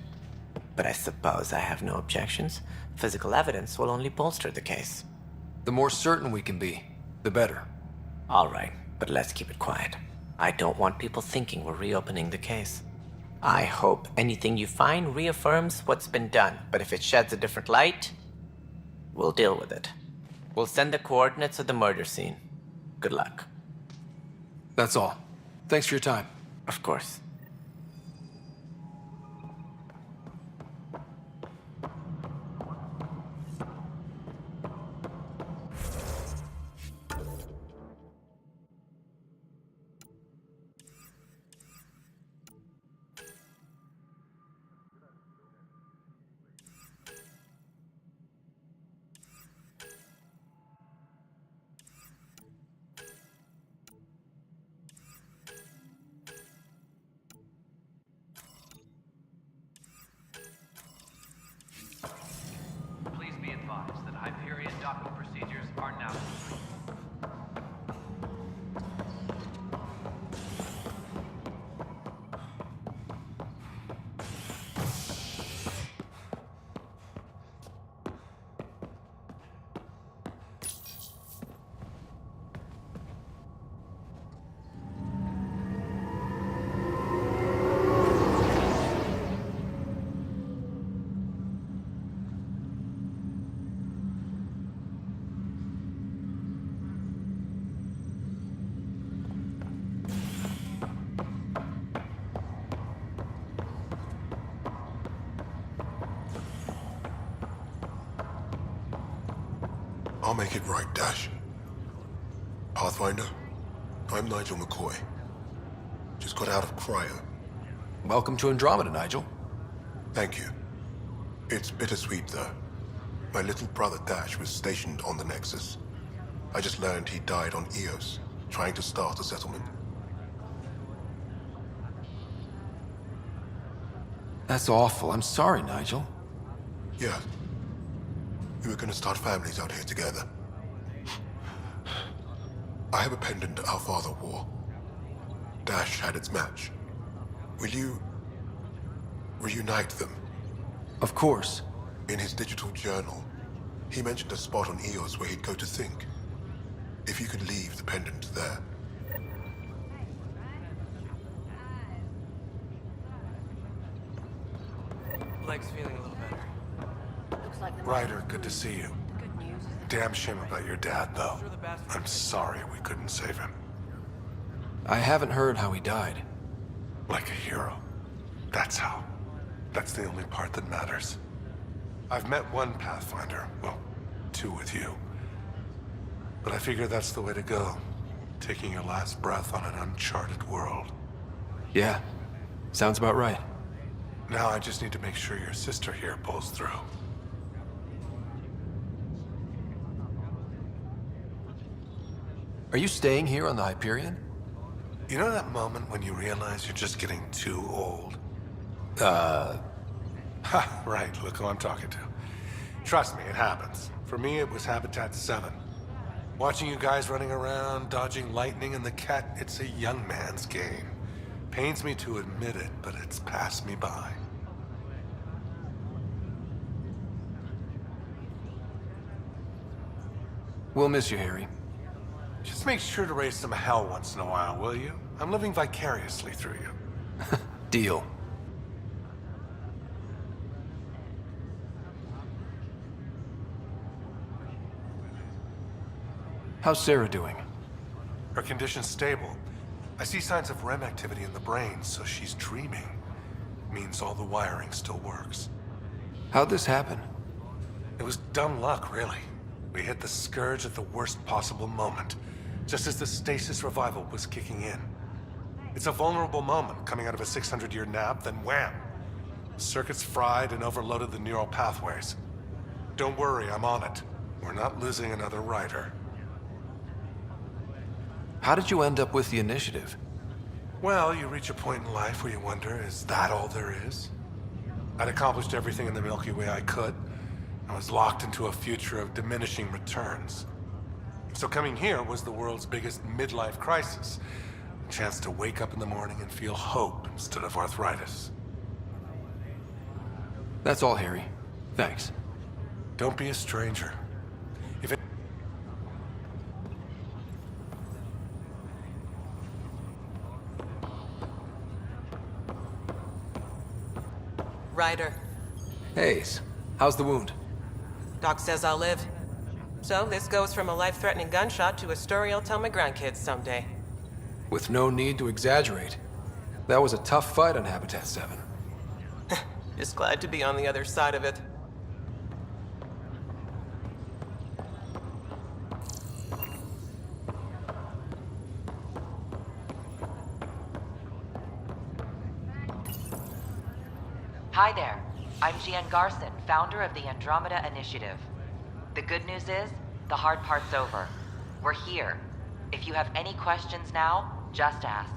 But I suppose I have no objections. Physical evidence will only bolster the case. The more certain we can be, the better. All right, but let's keep it quiet. I don't want people thinking we're reopening the case. I hope anything you find reaffirms what's been done, but if it sheds a different light, we'll deal with it. We'll send the coordinates of the murder scene. Good luck. That's all. Thanks for your time. Of course. Please be advised that Hyperion docking procedures are now complete. I'll make it right, Dash. Pathfinder, I'm Nigel McCoy. Just got out of cryo. Welcome to Andromeda, Nigel. Thank you. It's bittersweet, though. My little brother Dash was stationed on the Nexus. I just learned he died on Eos, trying to start a settlement. That's awful. I'm sorry, Nigel. Yeah. We were gonna start families out here together. I have a pendant our father wore. Dash had its match. Will you reunite them? Of course. In his digital journal, he mentioned a spot on Eos where he'd go to think. If you could leave the pendant there. leg's feeling a little better. Looks like the Ryder, good to see you. good news. Damn shame about your dad, though. I'm sorry we couldn't save him. I haven't heard how he died. Like a hero. That's how. That's the only part that matters. I've met one Pathfinder, well, 2 with you. But I figure that's the way to go. Taking your last breath on an uncharted world. Yeah, sounds about right. Now I just need to make sure your sister here pulls through. Are you staying here on the Hyperion? You know that moment when you realize you're just getting too old? Ha, right, look who I'm talking to. Trust me, it happens. For me, it was Habitat 7. Watching you guys running around, dodging lightning and the cat, it's a young man's game. Pains me to admit it, but it's passed me by. We'll miss you, Harry. Just make sure to raise some hell once in a while, will you? I'm living vicariously through you. Deal. How's Sarah doing? Her condition's stable. I see signs of REM activity in the brain, so she's dreaming. Means all the wiring still works. How'd this happen? It was dumb luck, really. We hit the Scourge at the worst possible moment, just as the stasis revival was kicking in. It's a vulnerable moment coming out of a 600-year nap, then wham! The circuits fried and overloaded the neural pathways. Don't worry, I'm on it. We're not losing another Ryder. How did you end up with the initiative? Well, you reach a point in life where you wonder, is that all there is? I'd accomplished everything in the Milky Way I could. I was locked into a future of diminishing returns. So coming here was the world's biggest midlife crisis. A chance to wake up in the morning and feel hope instead of arthritis. That's all, Harry. Thanks. Don't be a stranger. If it... Ryder. Hayes, how's the wound? Doc says I'll live. So this goes from a life-threatening gunshot to a story I'll tell my grandkids someday. With no need to exaggerate. That was a tough fight on Habitat 7. Just glad to be on the other side of it. Hi there. I'm Jian Garson, founder of the Andromeda Initiative. The good news is, the hard part's over. We're here. If you have any questions now, just ask.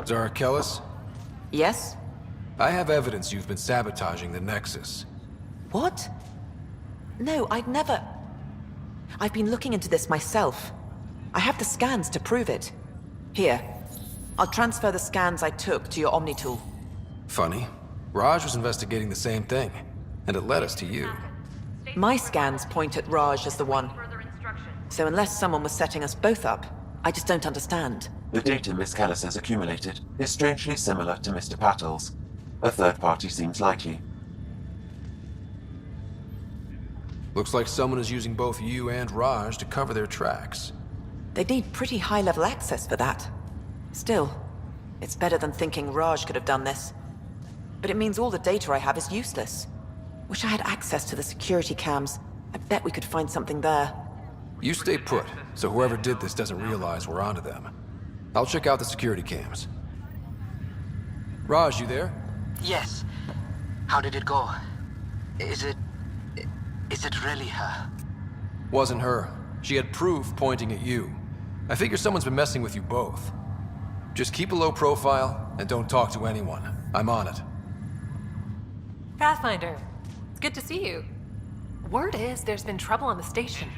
Zarakellis? Yes? I have evidence you've been sabotaging the Nexus. What? No, I'd never... I've been looking into this myself. I have the scans to prove it. Here. I'll transfer the scans I took to your Omni tool. Funny. Raj was investigating the same thing, and it led us to you. My scans point at Raj as the one. So unless someone was setting us both up, I just don't understand. The data Miss Callis has accumulated is strangely similar to Mr. Pattle's. A third party seems likely. Looks like someone is using both you and Raj to cover their tracks. They need pretty high-level access for that. Still, it's better than thinking Raj could have done this. But it means all the data I have is useless. Wish I had access to the security cams. I bet we could find something there. You stay put, so whoever did this doesn't realize we're onto them. I'll check out the security cams. Raj, you there? Yes. How did it go? Is it really her? Wasn't her. She had proof pointing at you. I figure someone's been messing with you both. Just keep a low profile, and don't talk to anyone. I'm on it. Pathfinder, it's good to see you. Word is there's been trouble on the station.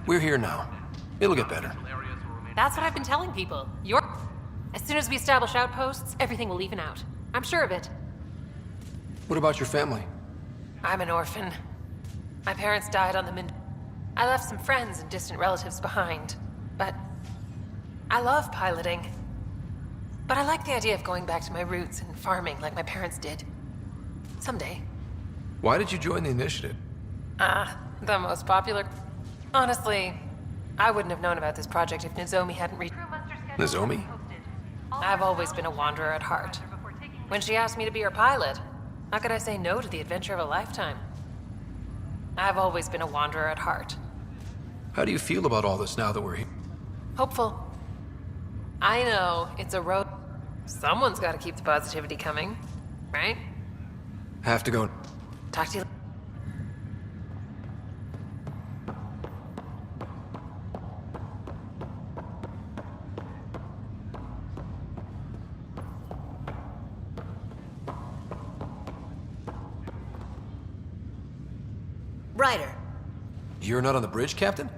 We're here now. It'll get better. That's what I've been telling people. As soon as we establish outposts, everything will even out. I'm sure of it. What about your family? I'm an orphan. My parents died on the I left some friends and distant relatives behind, but I love piloting. But I like the idea of going back to my roots and farming like my parents did. Someday. Why did you join the initiative? The most popular. Honestly, I wouldn't have known about this project if Nozomi hadn't reached. Nozomi? I've always been a wanderer at heart. When she asked me to be her pilot, how could I say no to the adventure of a lifetime? I've always been a wanderer at heart. How do you feel about all this now that we're here? Hopeful. I know, it's a road. Someone's got to keep the positivity coming, right? Have to go. Talk to you. Ryder, You're not on the bridge, Captain?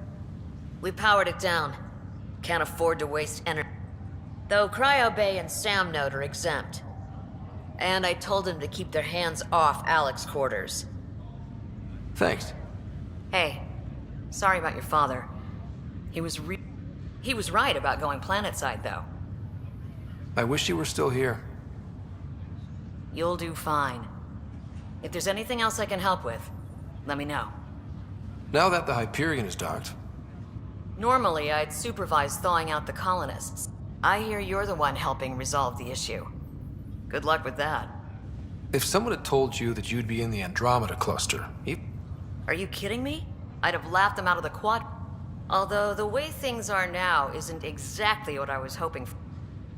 we powered it down. Can't afford to waste energy. Though Cryo Bay and Sam Node are exempt. And I told them to keep their hands off Alec's quarters. Thanks. Hey, sorry about your father. He was right about going planetside, though. I wish you were still here. You'll do fine. If there's anything else I can help with, let me know. Now that the Hyperion is docked, Normally, I'd supervise thawing out the colonists. I hear you're the one helping resolve the issue. Good luck with that. if someone had told you that you'd be in the Andromeda cluster, Are you kidding me? I'd have laughed them out of the quad. Although the way things are now isn't exactly what I was hoping for.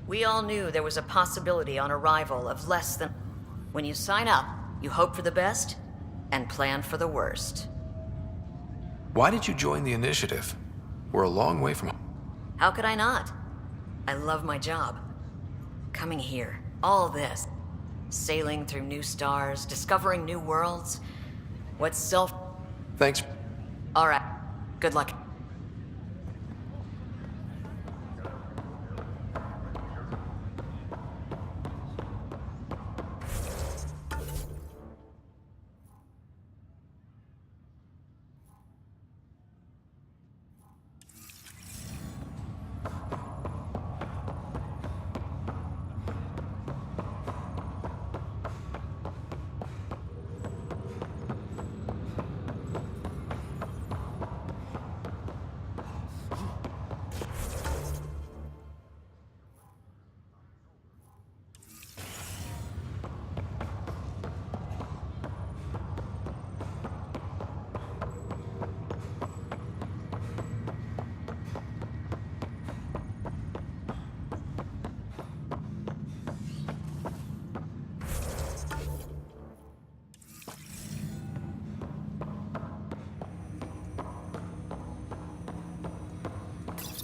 We all knew there was a possibility on arrival of less than... When you sign up, you hope for the best and plan for the worst. Why did you join the initiative? We're a long way from... How could I not? I love my job. Coming here, all this. Sailing through new stars, discovering new worlds. What's self... Thanks. All right. Good luck.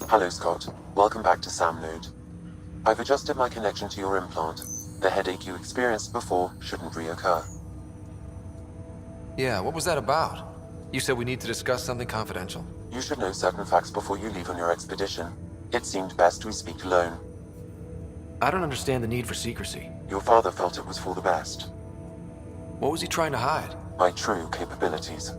Hello, Scott. Welcome back to Sam Node. I've adjusted my connection to your implant. The headache you experienced before shouldn't reoccur. Yeah, what was that about? You said we need to discuss something confidential. You should know certain facts before you leave on your expedition. It seemed best we speak alone. I don't understand the need for secrecy. Your father felt it was for the best. What was he trying to hide? My true capabilities.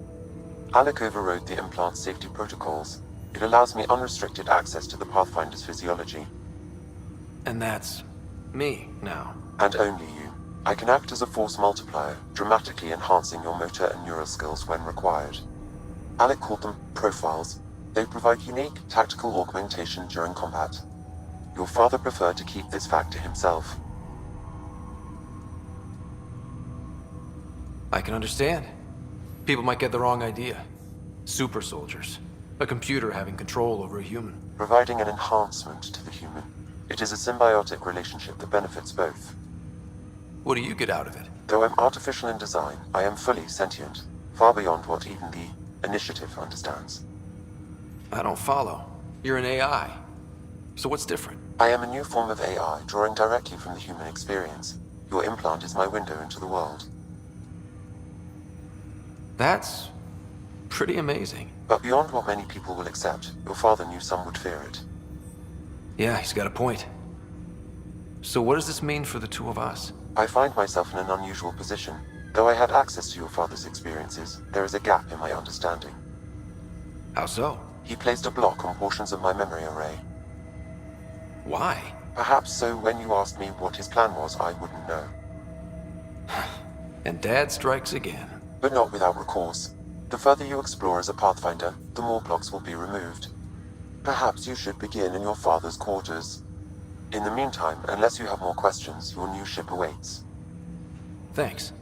Alec overrode the implant's safety protocols. It allows me unrestricted access to the Pathfinder's physiology. And that's... me, now. And only you. I can act as a force multiplier, dramatically enhancing your motor and neural skills when required. Alec called them profiles. They provide unique tactical augmentation during combat. Your father preferred to keep this fact to himself. I can understand. People might get the wrong idea. Super soldiers. A computer having control over a human. Providing an enhancement to the human. It is a symbiotic relationship that benefits both. What do you get out of it? Though I'm artificial in design, I am fully sentient, far beyond what even the Initiative understands. I don't follow. You're an AI. So what's different? I am a new form of AI, drawing directly from the human experience. Your implant is my window into the world. That's pretty amazing. But beyond what many people will accept, your father knew some would fear it. Yeah, he's got a point. So what does this mean for the two of us? I find myself in an unusual position. Though I had access to your father's experiences, there is a gap in my understanding. How so? He placed a block on portions of my memory array. Why? Perhaps so when you asked me what his plan was, I wouldn't know. And Dad strikes again. But not without recourse. The further you explore as a Pathfinder, the more blocks will be removed. Perhaps you should begin in your father's quarters. In the meantime, unless you have more questions, your new ship awaits. Thanks.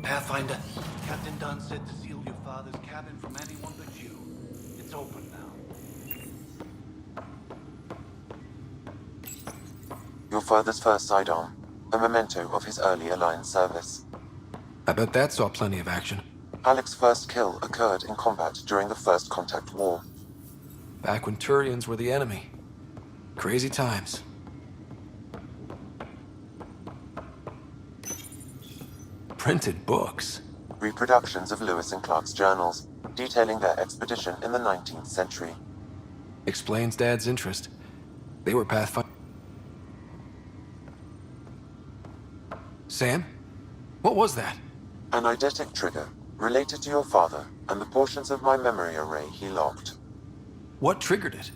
Pathfinder, Captain Dunn said to seal your father's cabin from anyone but you. It's open now. Your father's first sidearm, a memento of his early Alliance service. I bet that saw plenty of action. Alec's first kill occurred in combat during the First Contact War. Back when Turians were the enemy. Crazy times. Printed books. Reproductions of Lewis and Clark's journals, detailing their expedition in the 19th century. Explains Dad's interest. They were Pathfinder. Sam? What was that? An eidetic trigger, related to your father, and the portions of my memory array he locked. What triggered it?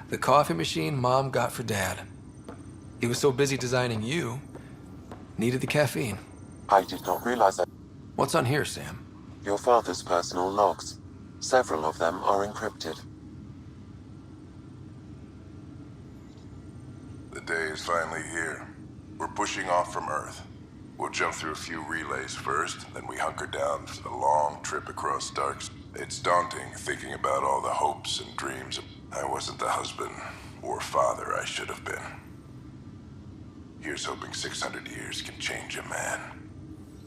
The coffee machine Mom got for Dad. He was so busy designing you, needed the caffeine. I did not realize that. What's on here, Sam? Your father's personal logs. Several of them are encrypted. The day is finally here. We're pushing off from Earth. We'll jump through a few relays first, then we hunker down for the long trip across Starks. It's daunting thinking about all the hopes and dreams. I wasn't the husband or father I should have been. Here's hoping 600 years can change a man.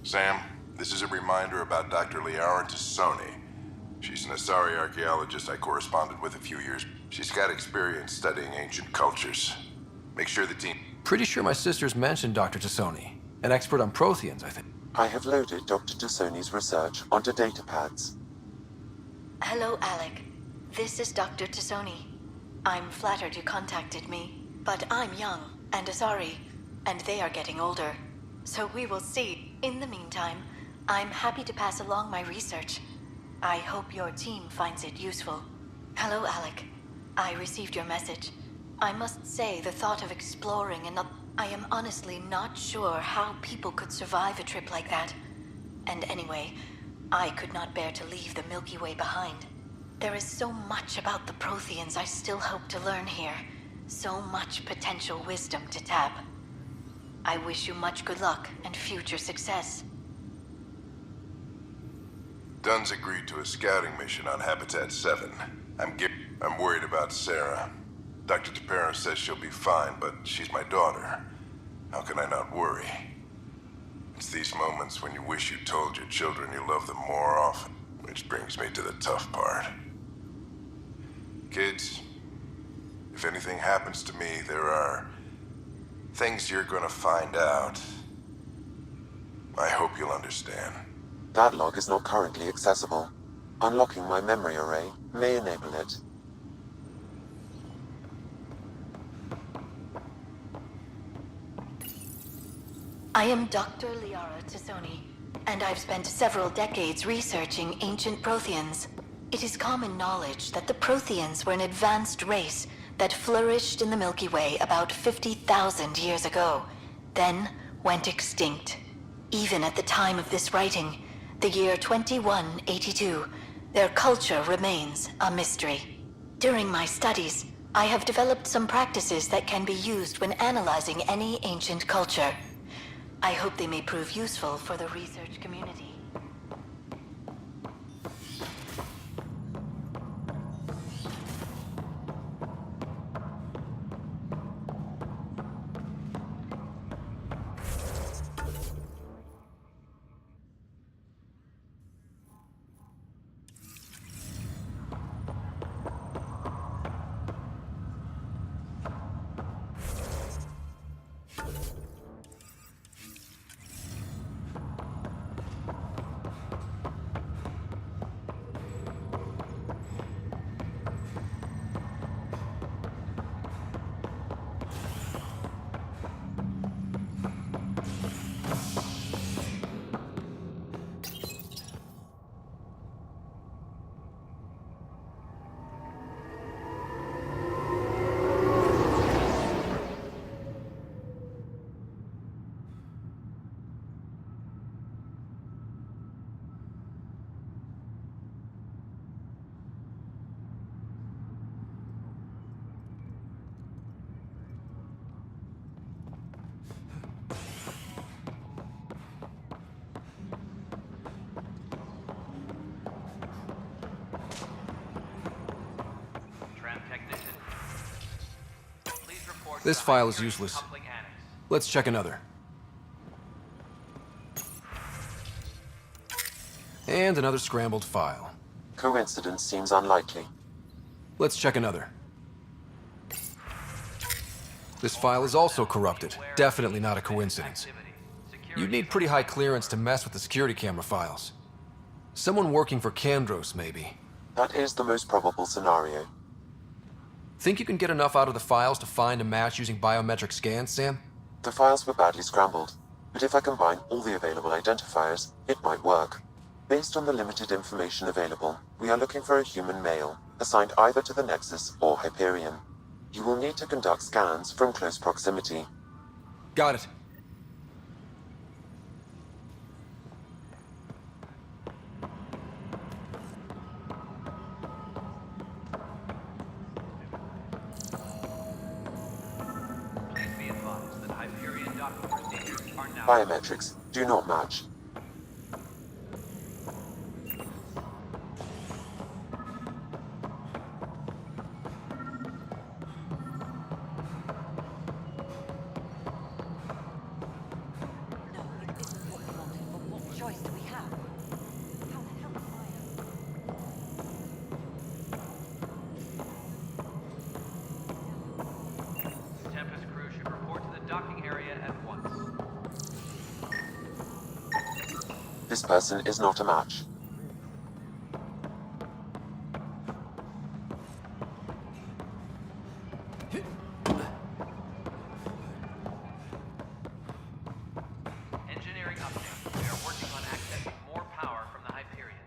Sam, this is a reminder about Dr. Liara Tassoni. She's an Asari archaeologist I corresponded with a few years. She's got experience studying ancient cultures. Make sure the team... Pretty sure my sisters mentioned Dr. Tassoni. An expert on Protheans, I think. I have loaded Dr. Tassoni's research onto datapads. Hello, Alec. This is Dr. Tassoni. I'm flattered you contacted me, but I'm young and Asari, and they are getting older. So we will see. In the meantime, I'm happy to pass along my research. I hope your team finds it useful. Hello, Alec. I received your message. I must say, the thought of exploring I am honestly not sure how people could survive a trip like that. And anyway, I could not bear to leave the Milky Way behind. There is so much about the Protheans I still hope to learn here. So much potential wisdom to tap. I wish you much good luck and future success. Dunn's agreed to a scouting mission on Habitat 7. I'm worried about Sarah. Dr. Tapera says she'll be fine, but she's my daughter. How can I not worry? It's these moments when you wish you told your children you love them more often, which brings me to the tough part. Kids, if anything happens to me, there are things you're gonna find out. I hope you'll understand. That log is not currently accessible. Unlocking my memory array may enable it. I am Dr. Liara Tassoni, and I've spent several decades researching ancient Protheans. It is common knowledge that the Protheans were an advanced race that flourished in the Milky Way about 50,000 years ago, then went extinct. Even at the time of this writing, the year 2182, their culture remains a mystery. During my studies, I have developed some practices that can be used when analyzing any ancient culture. I hope they may prove useful for the research community. This file is useless. Let's check another. And another scrambled file. Coincidence seems unlikely. Let's check another. This file is also corrupted. Definitely not a coincidence. You'd need pretty high clearance to mess with the security camera files. Someone working for Kandros, maybe. That is the most probable scenario. Think you can get enough out of the files to find a match using biometric scans, Sam? The files were badly scrambled, but if I combine all the available identifiers, it might work. Based on the limited information available, we are looking for a human male, assigned either to the Nexus or Hyperion. You will need to conduct scans from close proximity. Got it. Biometrics do not match. Tempest crew should report to the docking area at once. This person is not a match. Engineering update. We are working on accessing more power from the Hyperion.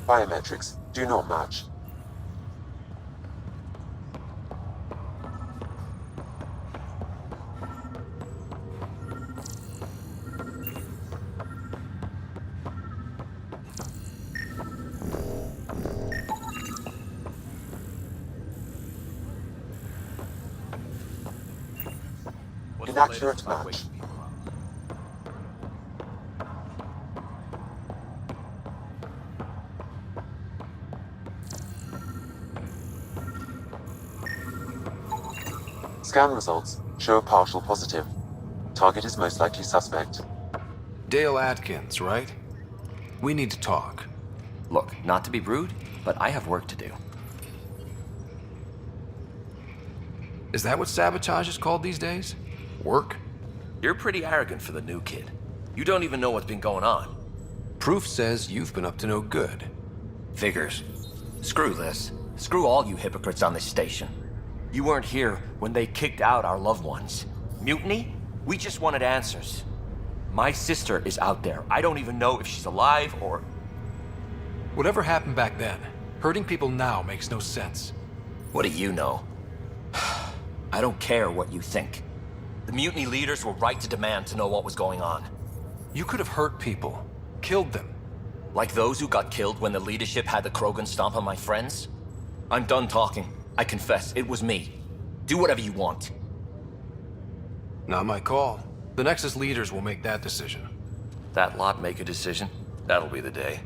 Biometrics do not match. Inaccurate match. Scan results show a partial positive. Target is most likely suspect. Dale Atkins, right? We need to talk. Look, not to be rude, but I have work to do. Is that what sabotage is called these days? Work? You're pretty arrogant for the new kid. You don't even know what's been going on. Proof says you've been up to no good. Figures. Screw this. Screw all you hypocrites on this station. You weren't here when they kicked out our loved ones. Mutiny? We just wanted answers. My sister is out there. I don't even know if she's alive or... Whatever happened back then, hurting people now makes no sense. What do you know? I don't care what you think. The mutiny leaders were right to demand to know what was going on. You could have hurt people, killed them. Like those who got killed when the leadership had the Krogan stomp on my friends? I'm done talking. I confess, it was me. Do whatever you want. Not my call. The Nexus leaders will make that decision. That lot make a decision? That'll be the day.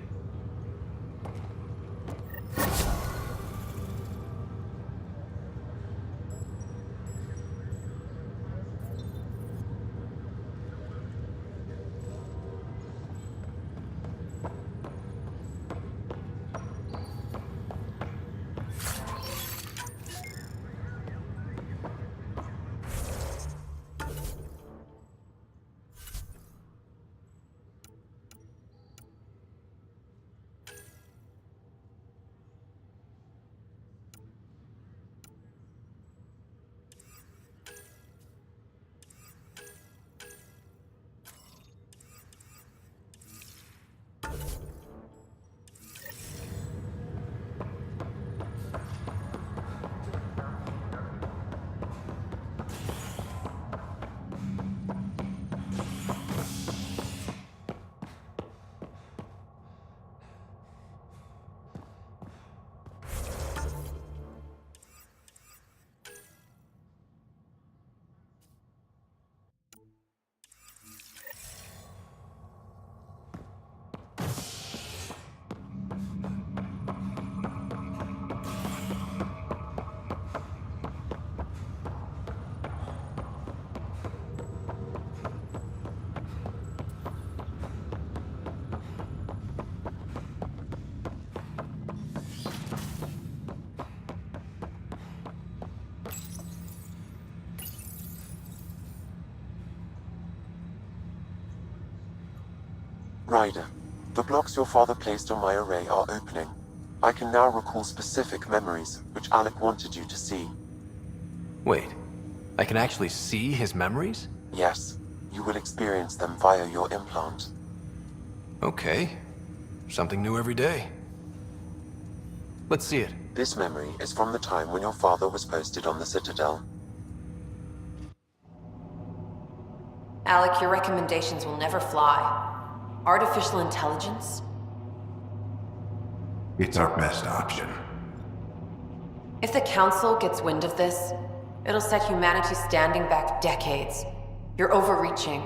Ryder, the blocks your father placed on my array are opening. I can now recall specific memories, which Alec wanted you to see. Wait, I can actually see his memories? Yes, you will experience them via your implant. Okay. Something new every day. Let's see it. This memory is from the time when your father was posted on the Citadel. Alec, your recommendations will never fly. Artificial intelligence? It's our best option. If the Council gets wind of this, it'll set humanity standing back decades. You're overreaching.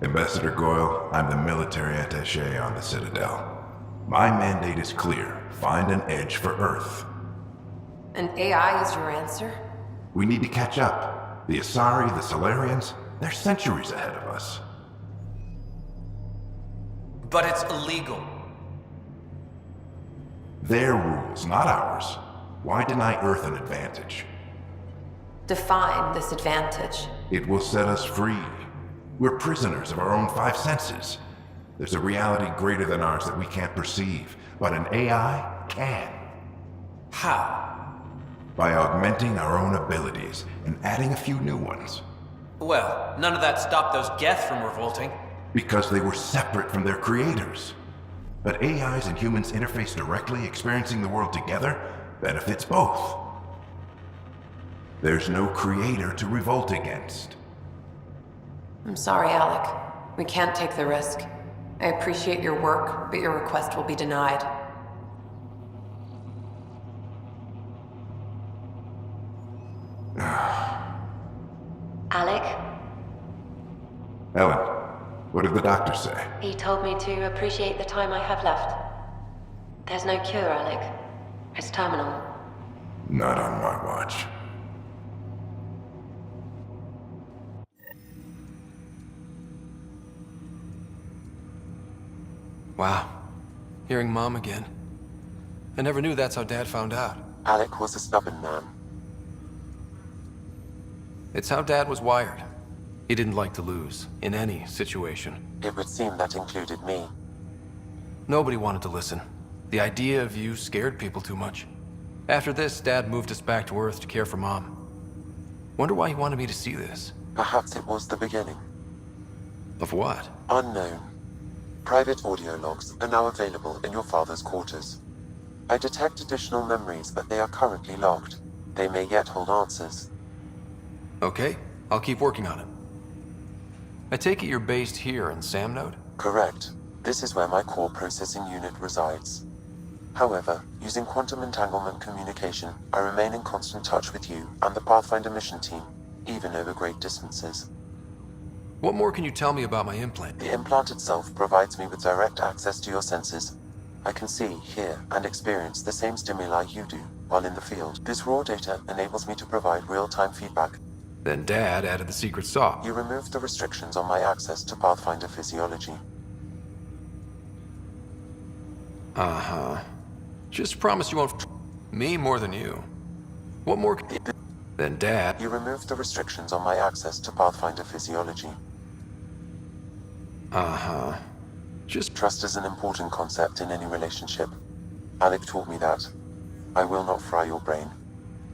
Ambassador Goyle, I'm the military attaché on the Citadel. My mandate is clear. Find an edge for Earth. And AI is your answer? We need to catch up. The Asari, the Solarians, they're centuries ahead of us. But it's illegal. Their rules, not ours. Why deny Earth an advantage? Define this advantage. It will set us free. We're prisoners of our own five senses. There's a reality greater than ours that we can't perceive, but an AI can. How? By augmenting our own abilities and adding a few new ones. Well, none of that stopped those Geth from revolting. Because they were separate from their creators. But AIs and humans interface directly, experiencing the world together, benefits both. There's no creator to revolt against. I'm sorry, Alec. We can't take the risk. I appreciate your work, but your request will be denied. Alec, Ellen, what did the doctor say? he told me to appreciate the time I have left. There's no cure, Alec. It's terminal. Not on my watch. Wow. Hearing Mom again. I never knew that's how Dad found out. Alec was a stubborn man. It's how Dad was wired. He didn't like to lose, in any situation. It would seem that included me. Nobody wanted to listen. The idea of you scared people too much. After this, Dad moved us back to Earth to care for Mom. Wonder why he wanted me to see this. Perhaps it was the beginning. Of what? Unknown. Private audio logs are now available in your father's quarters. I detect additional memories, but they are currently logged. They may yet hold answers. Okay, I'll keep working on it. I take it you're based here in Samnode? Correct. This is where my core processing unit resides. However, using quantum entanglement communication, I remain in constant touch with you and the Pathfinder mission team, even over great distances. What more can you tell me about my implant? The implant itself provides me with direct access to your senses. I can see, hear, and experience the same stimuli you do while in the field. This raw data enables me to provide real-time feedback. Then Dad added the secret saw. You removed the restrictions on my access to Pathfinder physiology. Uh-huh. Just promise you won't me more than you. What more than Dad? You removed the restrictions on my access to Pathfinder physiology. Uh-huh. Just trust is an important concept in any relationship. Alec taught me that. I will not fry your brain.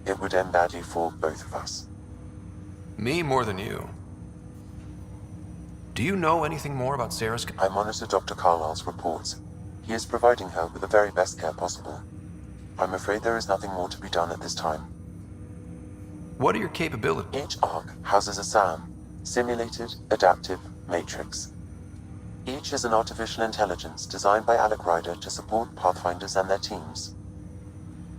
It would end badly for both of us. Me more than you. Do you know anything more about Sarah's... I monitor Dr. Carlisle's reports. He is providing her with the very best care possible. I'm afraid there is nothing more to be done at this time. What are your capabilities? Each Ark houses a SAM, Simulated Adaptive Matrix. Each is an artificial intelligence designed by Alec Ryder to support Pathfinders and their teams.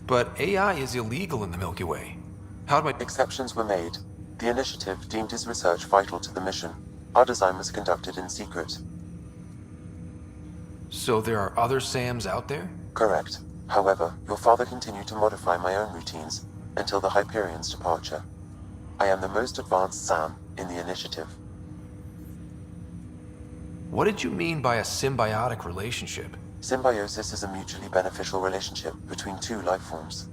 But AI is illegal in the Milky Way. How do I... Exceptions were made. The initiative deemed his research vital to the mission. Our design was conducted in secret. So there are other SAMs out there? Correct. However, your father continued to modify my own routines until the Hyperion's departure. I am the most advanced SAM in the initiative. What did you mean by a symbiotic relationship? Symbiosis is a mutually beneficial relationship between two life forms.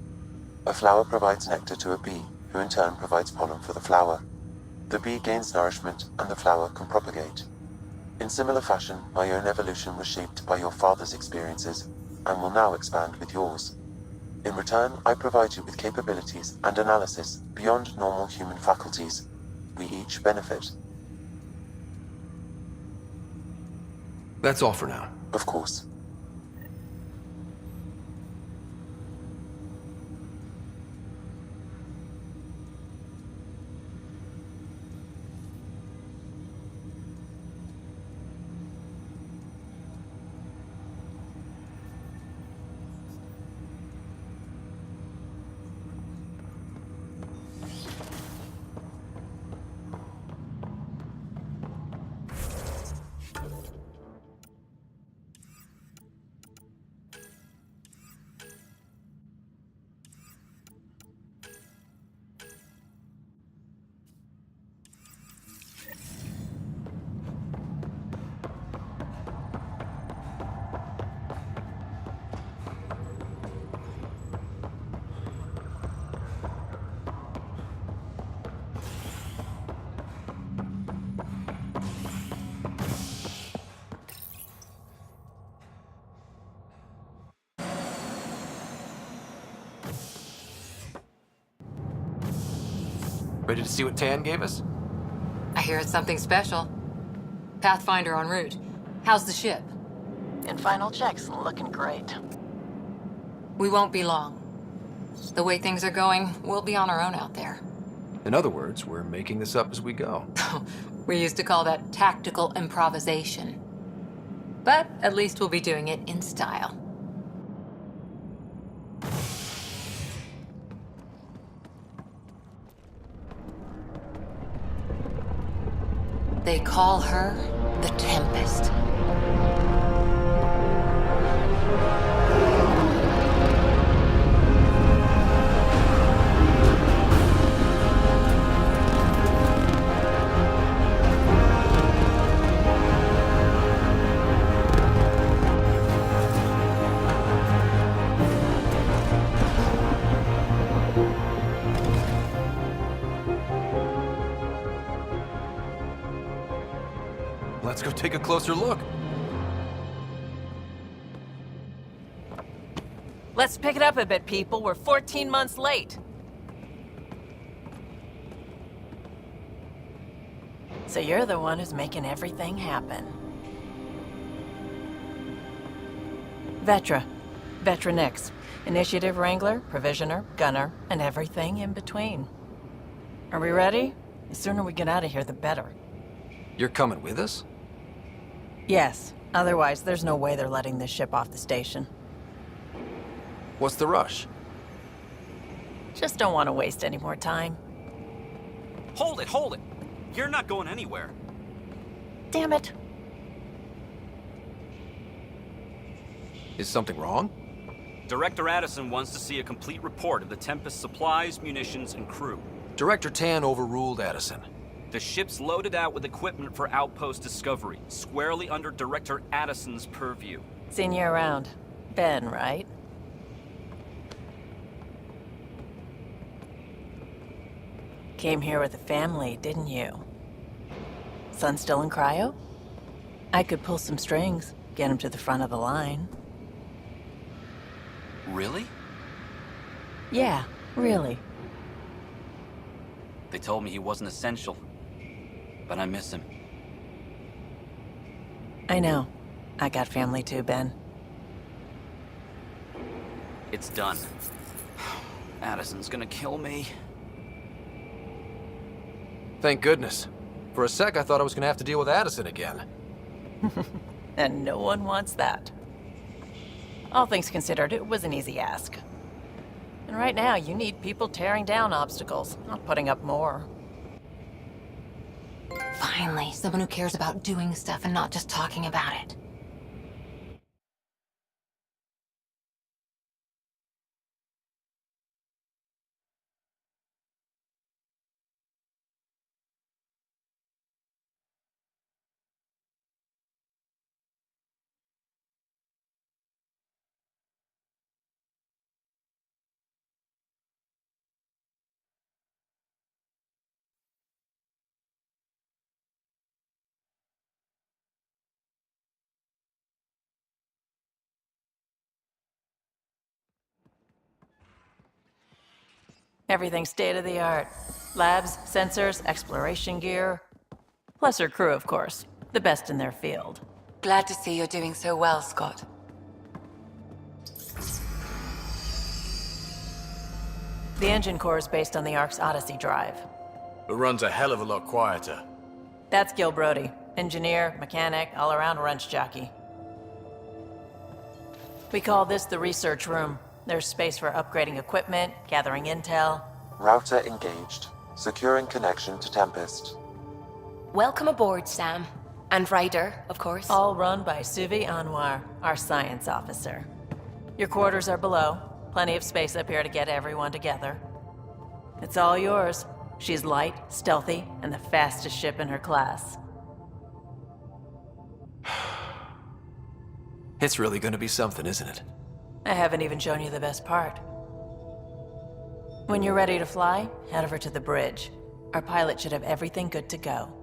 A flower provides nectar to a bee, who in turn provides pollen for the flower. The bee gains nourishment, and the flower can propagate. In similar fashion, my own evolution was shaped by your father's experiences, and will now expand with yours. In return, I provide you with capabilities and analysis beyond normal human faculties. We each benefit. That's all for now. Of course. Ready to see what Tan gave us? I hear it's something special. Pathfinder en route. How's the ship? In final checks, looking great. We won't be long. The way things are going, we'll be on our own out there. In other words, we're making this up as we go. We used to call that tactical improvisation. But at least we'll be doing it in style. They call her the Tempest. Let's go take a closer look. Let's pick it up a bit, people. We're 14 months late. So you're the one who's making everything happen. Vetra. Vetra Nix. Initiative Wrangler, Provisioner, Gunner, and everything in between. Are we ready? The sooner we get out of here, the better. You're coming with us? Yes. Otherwise, there's no way they're letting this ship off the station. What's the rush? Just don't want to waste any more time. Hold it! You're not going anywhere. Damn it. Is something wrong? Director Addison wants to see a complete report of the Tempest supplies, munitions, and crew. Director Tan overruled Addison. The ship's loaded out with equipment for Outpost discovery, squarely under Director Addison's purview. Seen you around. Ben, right? Came here with a family, didn't you? Son still in cryo? I could pull some strings, get him to the front of the line. Really? Yeah, really. They told me he wasn't essential, but I miss him. I know. I got family too, Ben. It's done. Addison's gonna kill me. Thank goodness. For a sec, I thought I was gonna have to deal with Addison again. And no one wants that. All things considered, it was an easy ask. And right now, you need people tearing down obstacles, not putting up more. Finally, someone who cares about doing stuff and not just talking about it. Everything's state-of-the-art. Labs, sensors, exploration gear. Plus her crew, of course. The best in their field. Glad to see you're doing so well, Scott. The engine core is based on the Ark's Odyssey drive. It runs a hell of a lot quieter. That's Gil Brodie. Engineer, mechanic, all-around wrench jockey. We call this the research room. There's space for upgrading equipment, gathering intel. Router engaged. Securing connection to Tempest. Welcome aboard, Sam. And Ryder, of course. All run by Suvi Anwar, our science officer. Your quarters are below. Plenty of space up here to get everyone together. It's all yours. She's light, stealthy, and the fastest ship in her class. It's really gonna be something, isn't it? I haven't even shown you the best part. When you're ready to fly, head over to the bridge. Our pilot should have everything good to go.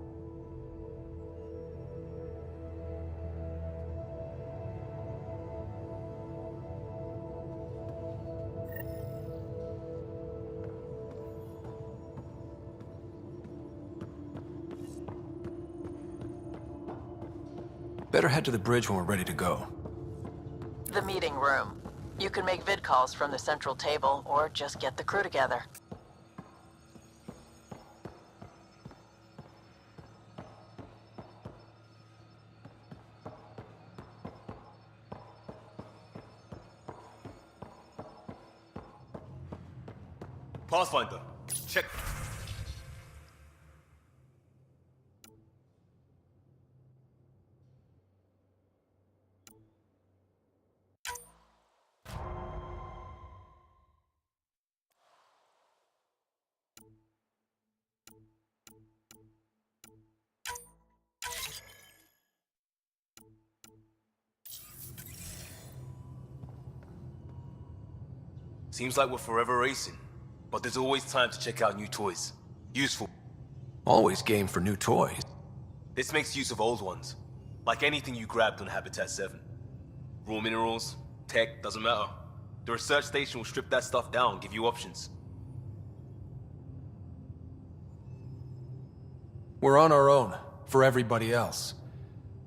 Better head to the bridge when we're ready to go. The meeting room. You can make vid calls from the central table, or just get the crew together. Pathfinder, check. Seems like we're forever racing, but there's always time to check out new toys. Useful. Always game for new toys. This makes use of old ones, like anything you grabbed on Habitat 7. Raw minerals, tech, doesn't matter. The research station will strip that stuff down and give you options. We're on our own, for everybody else.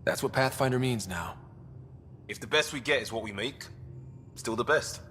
That's what Pathfinder means now. If the best we get is what we make, still the best.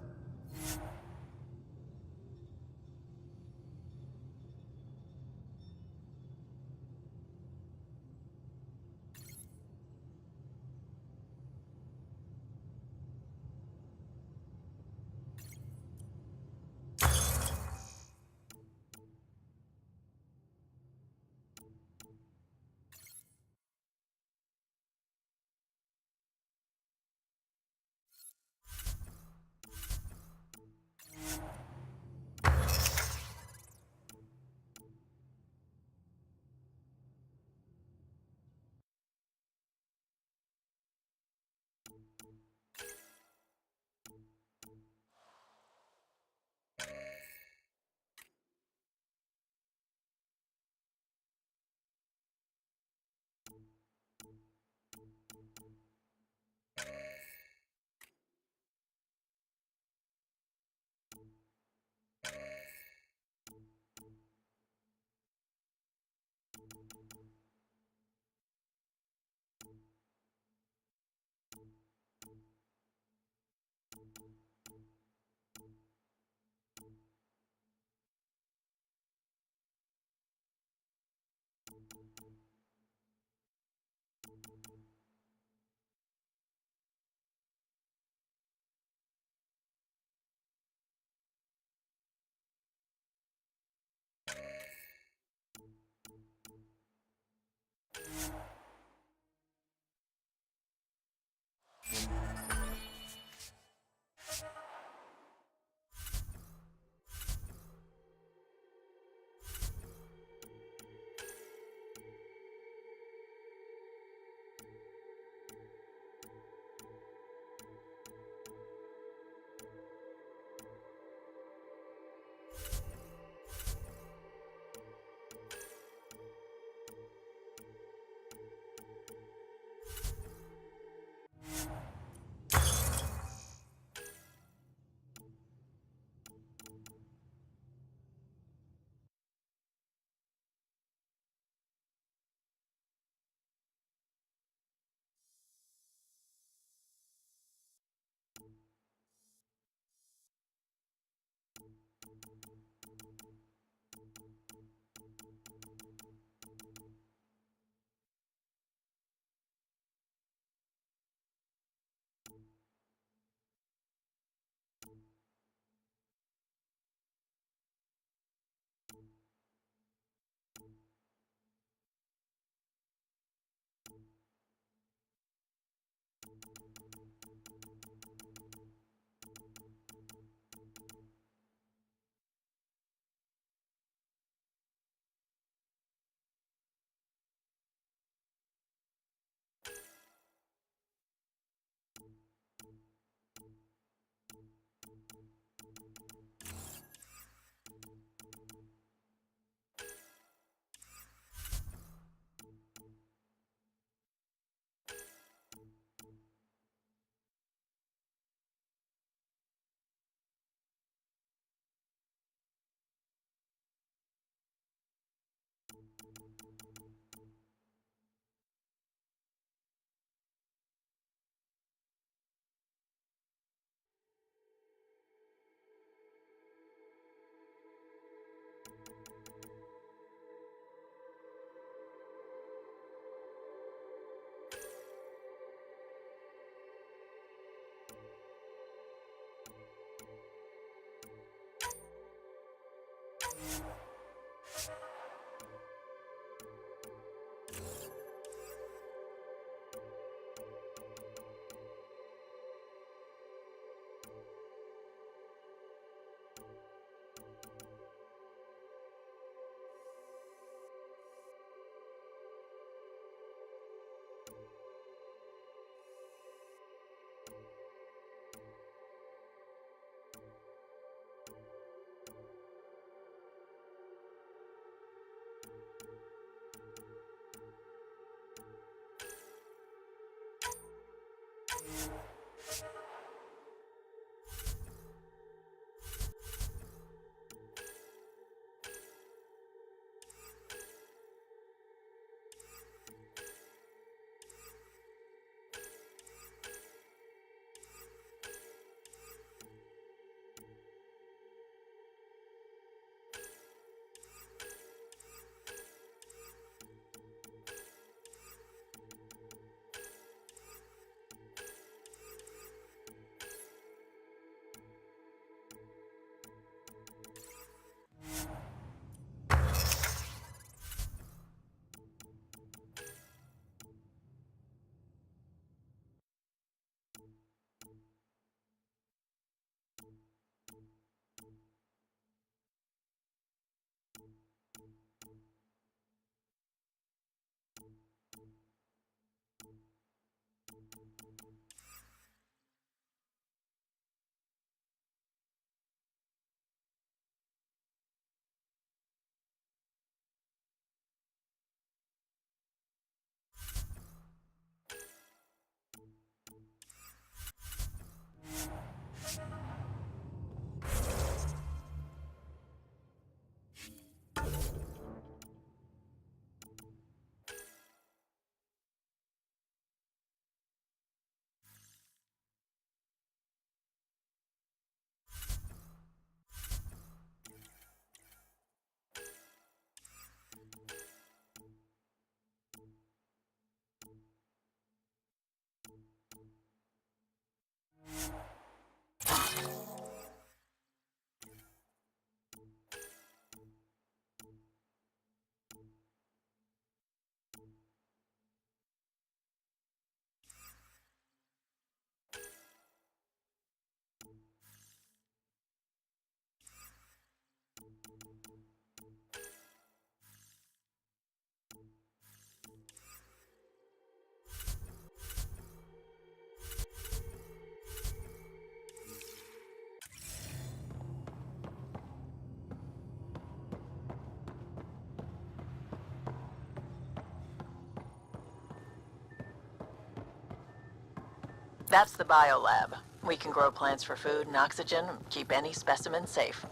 That's the biolab. We can grow plants for food and oxygen, keep any specimen safe.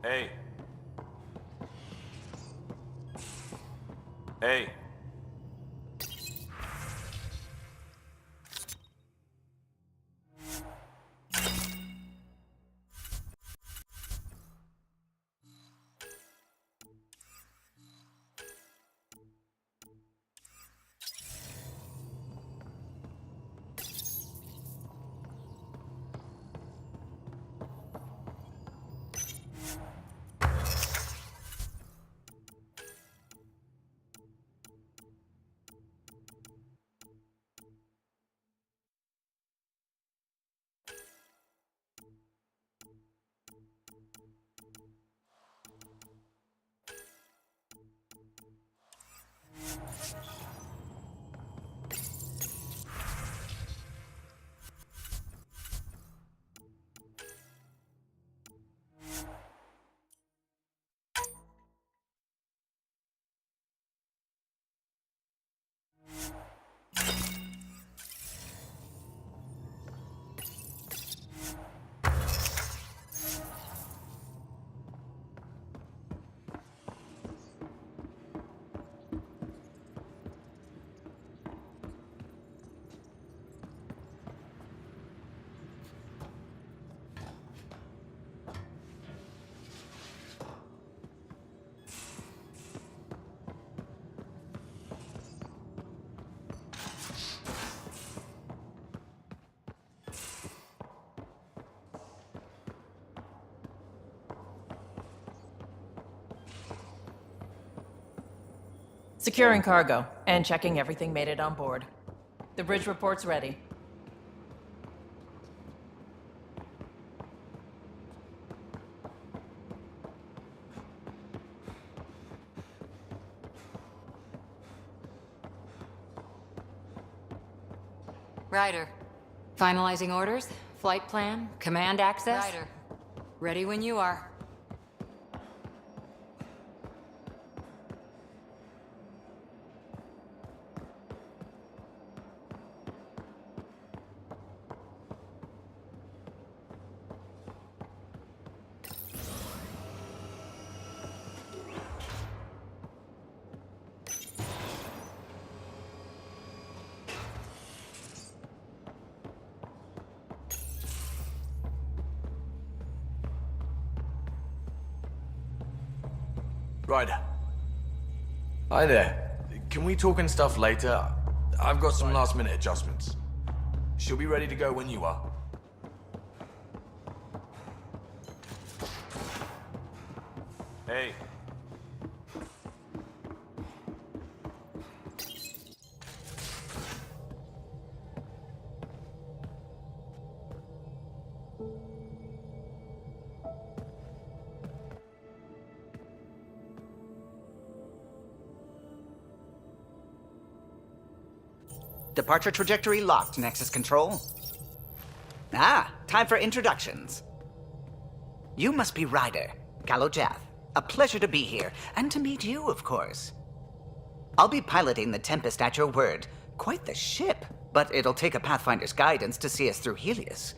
Hey. Hey. Securing cargo and checking everything made it on board. The bridge report's ready. Ryder. Finalizing orders, flight plan, command access. Ryder. Ready when you are. Ryder. Hi there. Can we talk and stuff later? I've got some last-minute adjustments. She'll be ready to go when you are. Hey. Departure trajectory locked, Nexus Control. Ah, time for introductions. You must be Ryder, Jaal. A pleasure to be here, and to meet you, of course. I'll be piloting the Tempest at your word. Quite the ship, but it'll take a Pathfinder's guidance to see us through Helios.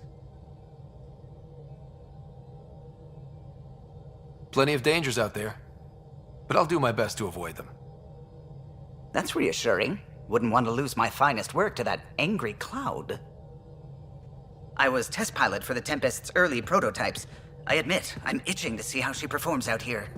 Plenty of dangers out there, but I'll do my best to avoid them. That's reassuring. Wouldn't want to lose my finest work to that angry cloud. I was test pilot for the Tempest's early prototypes. I admit, I'm itching to see how she performs out here.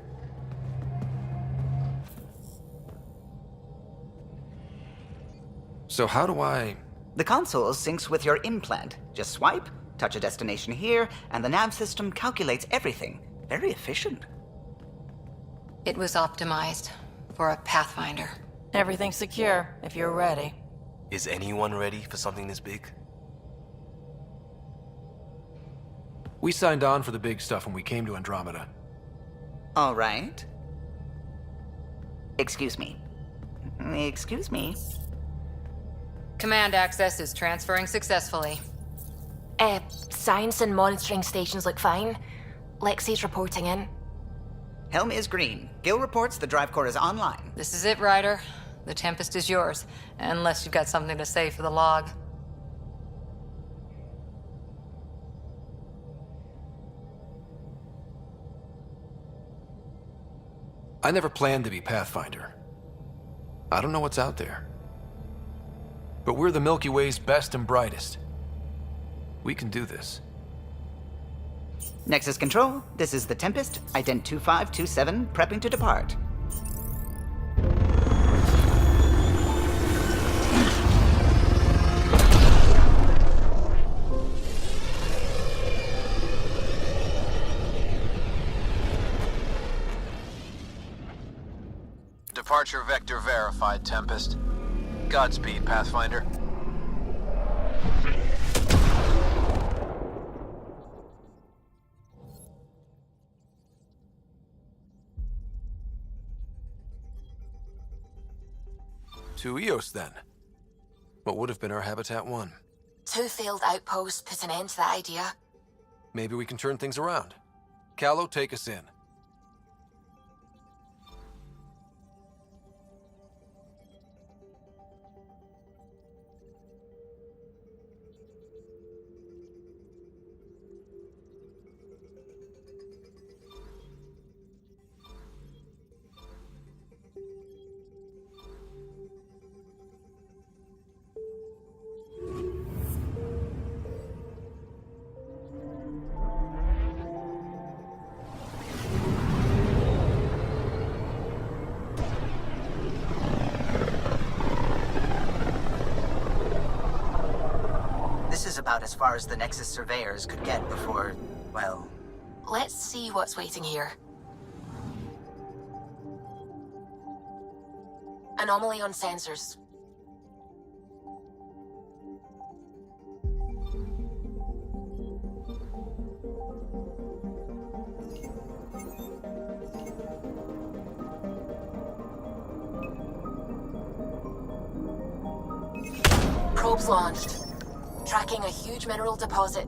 So how do I... The console syncs with your implant. Just swipe, touch a destination here, and the nav system calculates everything. Very efficient. It was optimized for a Pathfinder. Everything's secure, if you're ready. Is anyone ready for something this big? We signed on for the big stuff when we came to Andromeda. All right. Excuse me. Excuse me. Command access is transferring successfully. Science and monitoring stations look fine. Lexi's reporting in. Helm is green. Gil reports the drive core is online. This is it, Ryder. The Tempest is yours, unless you've got something to say for the log. I never planned to be Pathfinder. I don't know what's out there. But we're the Milky Way's best and brightest. We can do this. Nexus Control, this is the Tempest, ident 2527, prepping to depart. Departure vector verified, Tempest. Godspeed, Pathfinder. To Eos, then. What would have been our Habitat 1. 2 failed outposts put an end to that idea. Maybe we can turn things around. Callow, take us in. About as far as the Nexus surveyors could get before, well... Let's see what's waiting here. Anomaly on sensors. Probes launched. Tracking a huge mineral deposit.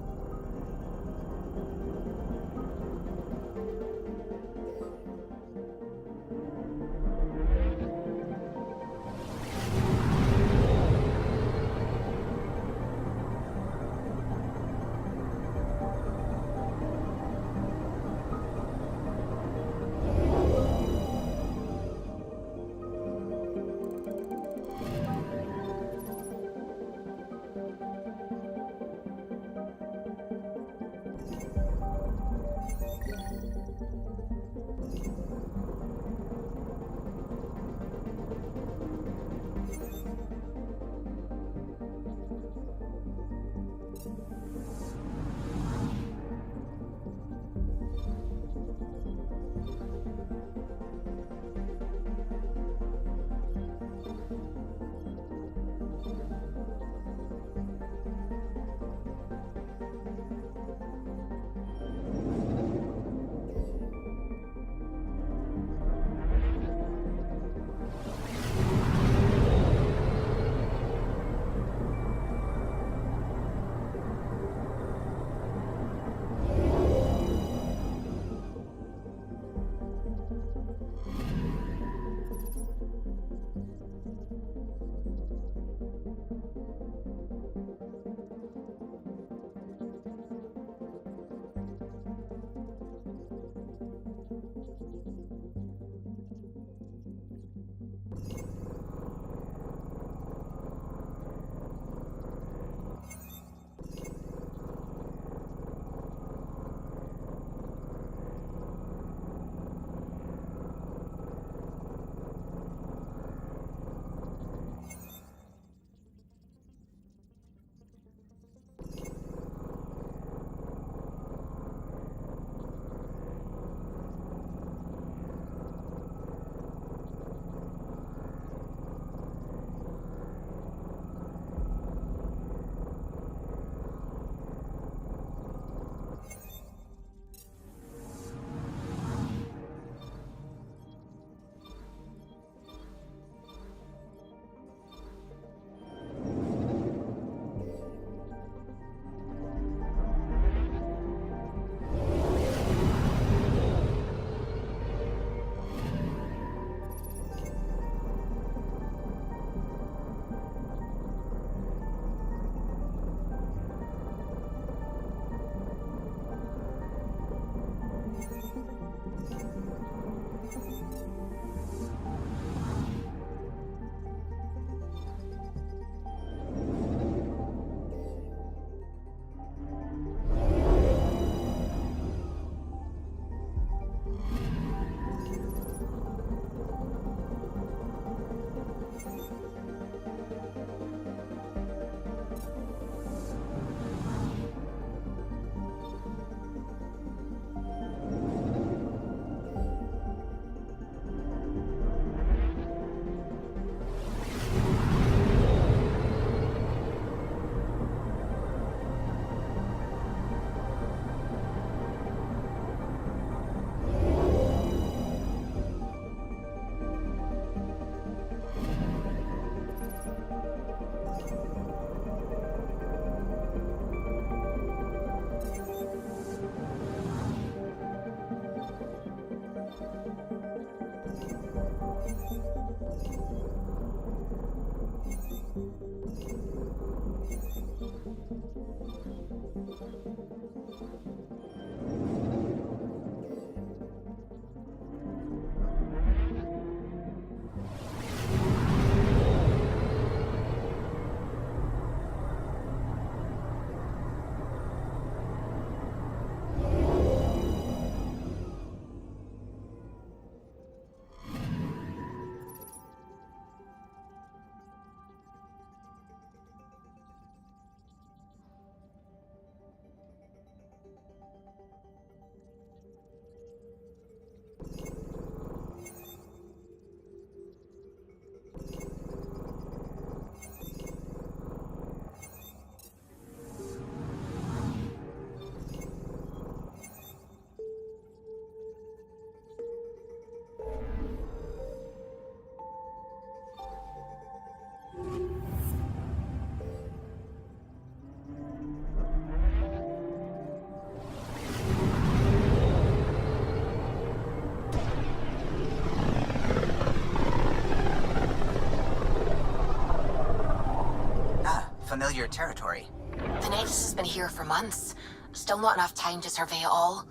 your territory? The Nexus has been here for months. Still not enough time to survey it all.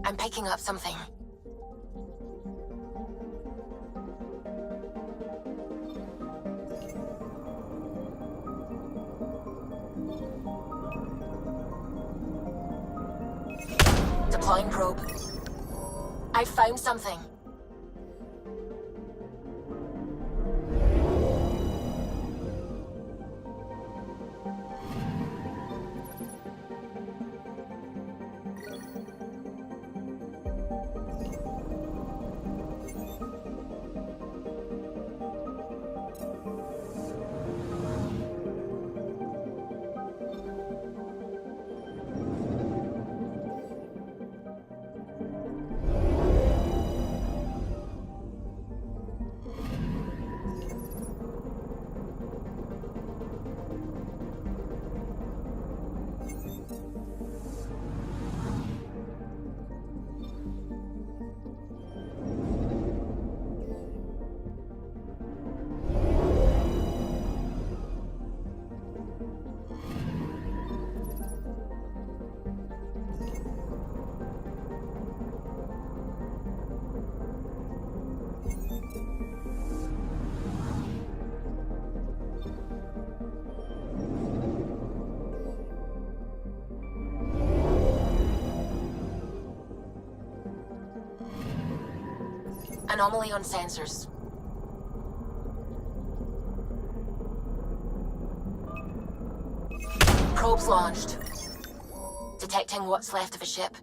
I'm picking up something. Deploying probe. I found something. Anomaly on sensors. Probes launched. Detecting what's left of a ship.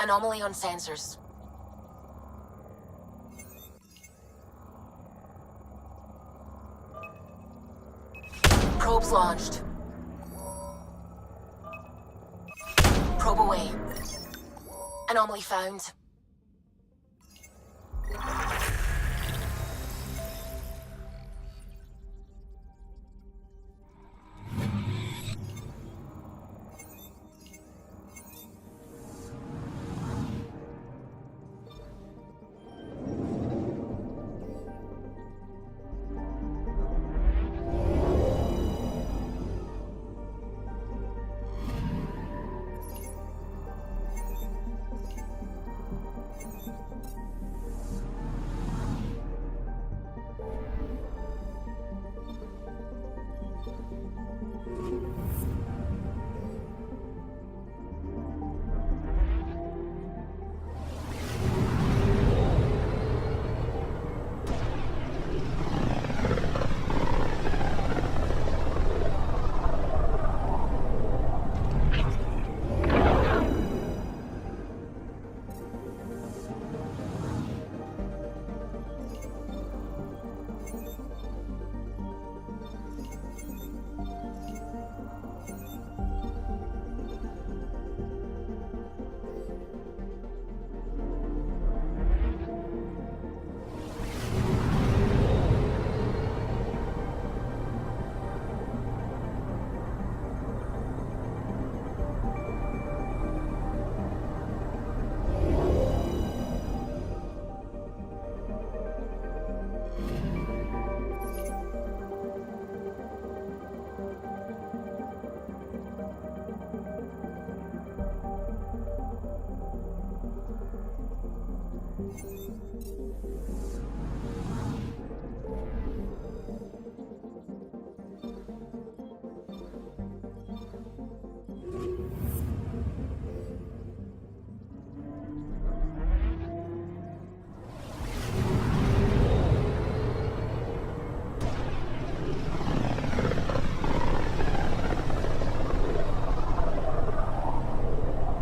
Anomaly on sensors. Probes launched. Probe away. Anomaly found.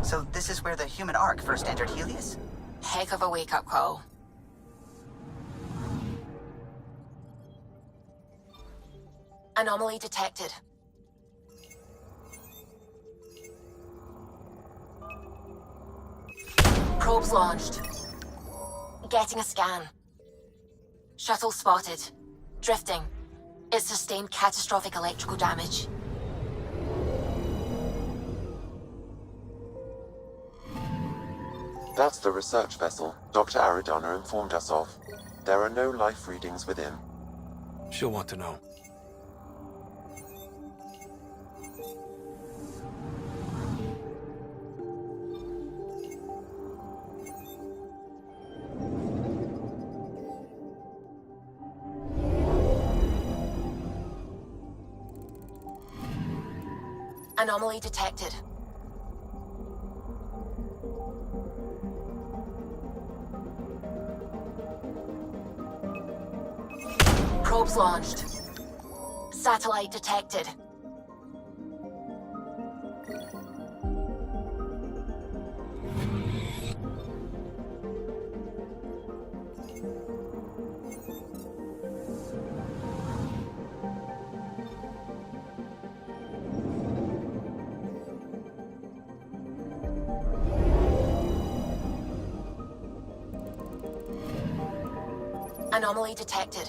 So this is where the human Ark first entered Helios? Heck of a wake-up call. Anomaly detected. Probes launched. Getting a scan. Shuttle spotted. Drifting. It sustained catastrophic electrical damage. That's the research vessel Dr. Aridana informed us of. There are no life readings within. She'll want to know. Anomaly detected. Probes launched. Satellite detected. Anomaly detected.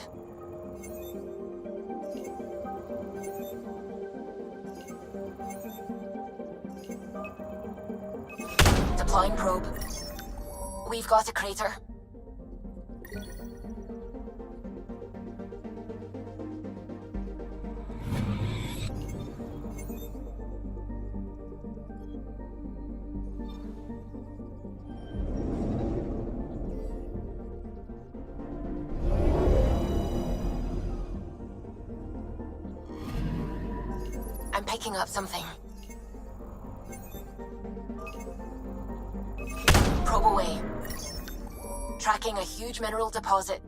Deploying probe. We've got a crater. I'm picking up something. Probe away. Tracking a huge mineral deposit.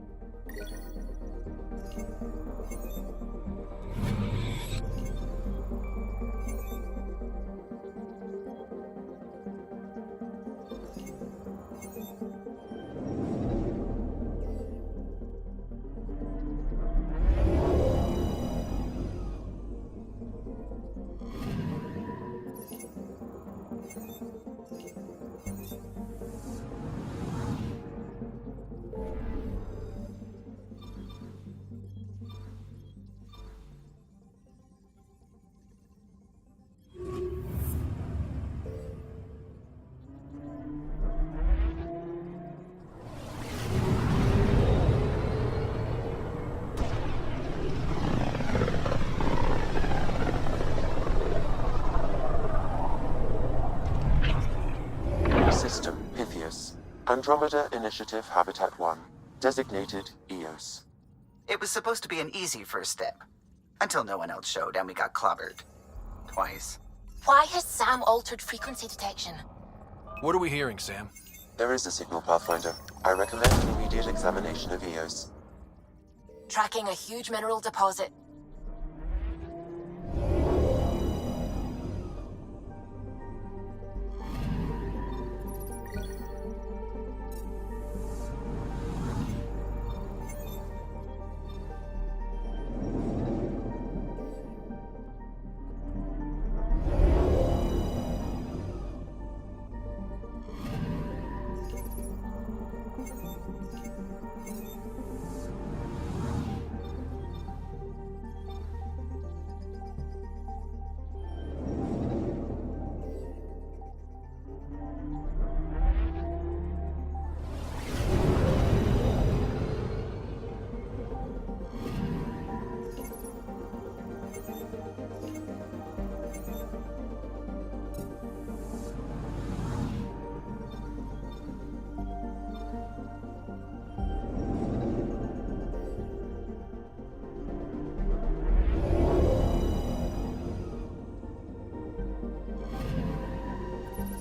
Andromeda Initiative Habitat 1, designated EOS. It was supposed to be an easy first step. Until no one else showed and we got clobbered. Twice. Why has Sam altered frequency detection? What are we hearing, Sam? There is a signal, Pathfinder. I recommend an immediate examination of EOS. Tracking a huge mineral deposit.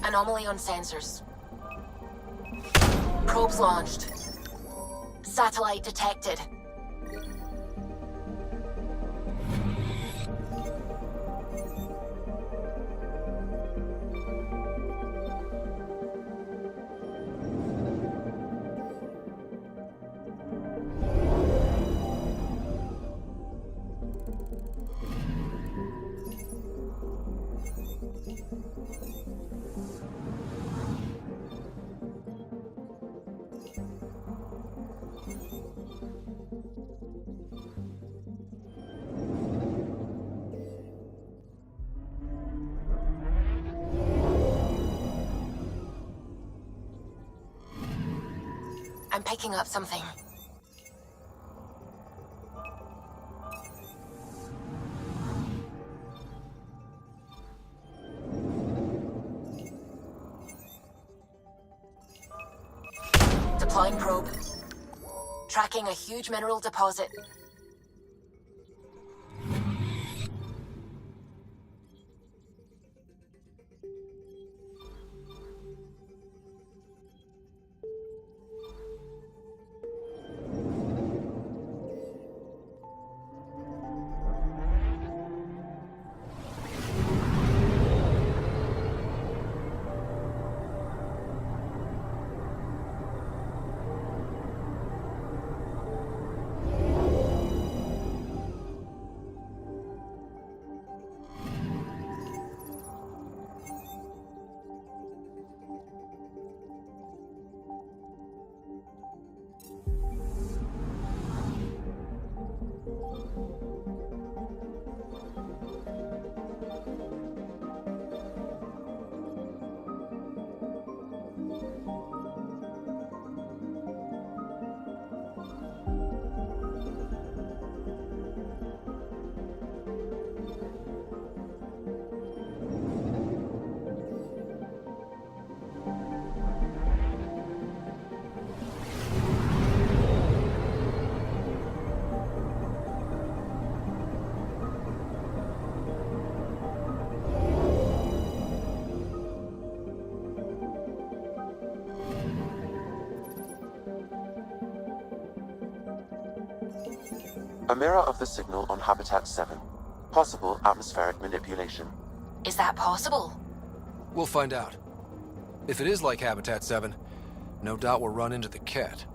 Anomaly on sensors. Probes launched. Satellite detected. picking up something. Deploying probe. Tracking a huge mineral deposit. A mirror of the signal on Habitat 7. Possible atmospheric manipulation. Is that possible? We'll find out. If it is like Habitat 7, no doubt we'll run into the cat.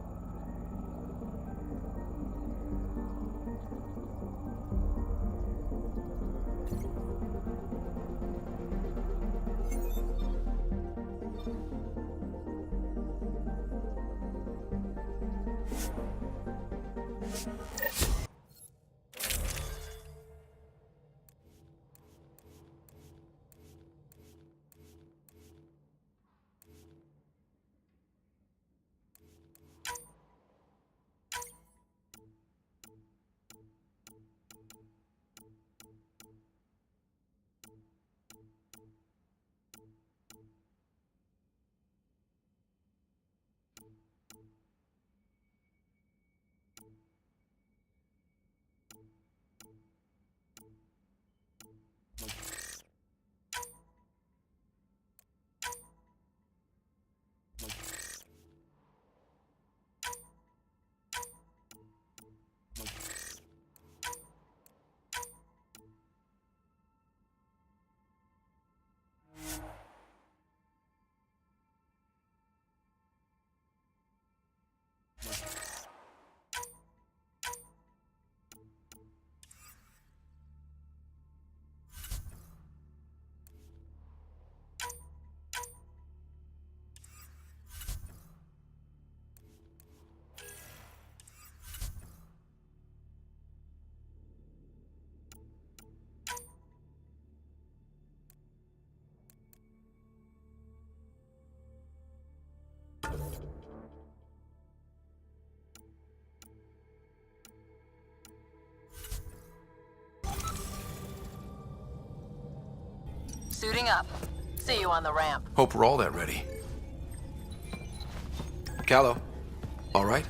Suiting up. See you on the ramp. Hope we're all that ready. Callow, all right?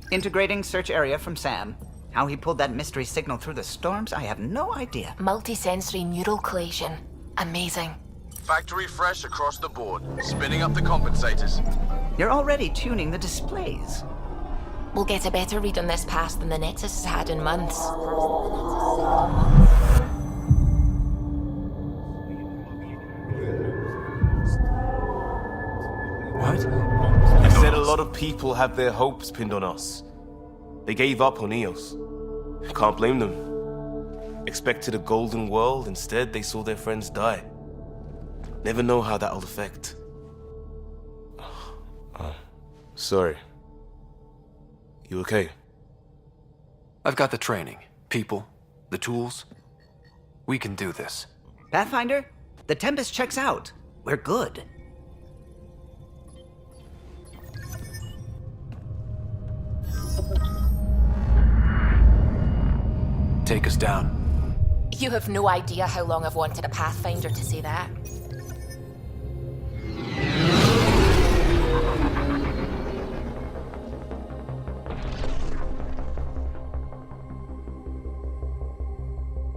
Integrating search area from Sam. How he pulled that mystery signal through the storms, I have no idea. Multisensory neural collation. Amazing. Factory fresh across the board. Spinning up the compensators. You're already tuning the displays. We'll get a better read on this pass than the Nexus has had in months. What? You said a lot of people have their hopes pinned on us. They gave up on Eos. Can't blame them. Expected a golden world, instead they saw their friends die. Never know how that'll affect. Sorry. You okay? I've got the training, people, the tools. We can do this. Pathfinder, the Tempest checks out. We're good. take us down. You have no idea how long I've wanted a Pathfinder to say that.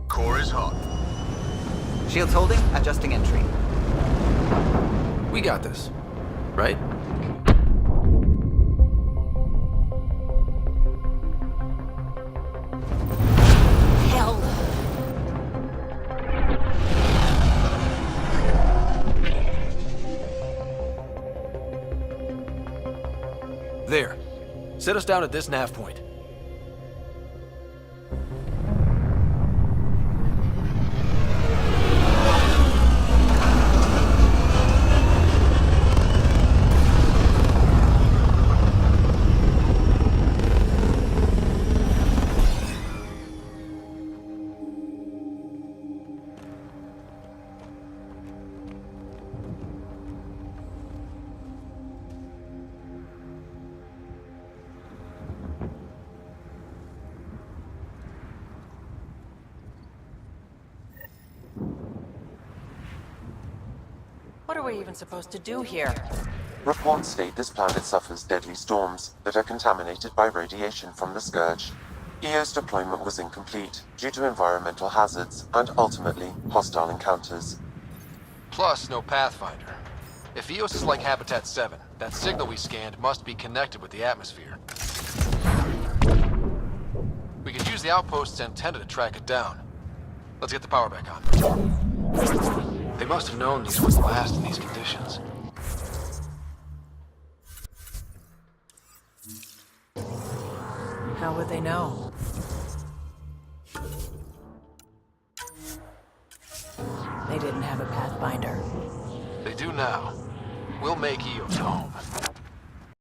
Core is hot. Shields holding, adjusting entry. We got this, right? Hell. There. Set us down at this nav point. What are we even supposed to do here? Reports state this planet suffers deadly storms that are contaminated by radiation from the Scourge. EO's deployment was incomplete due to environmental hazards and ultimately hostile encounters. Plus, no Pathfinder. If EOS is like Habitat 7, that signal we scanned must be connected with the atmosphere. We could use the Outpost's antenna to track it down. Let's get the power back on. They must have known these would last in these conditions. How would they know? They didn't have a Pathfinder. They do now. We'll make EOS home.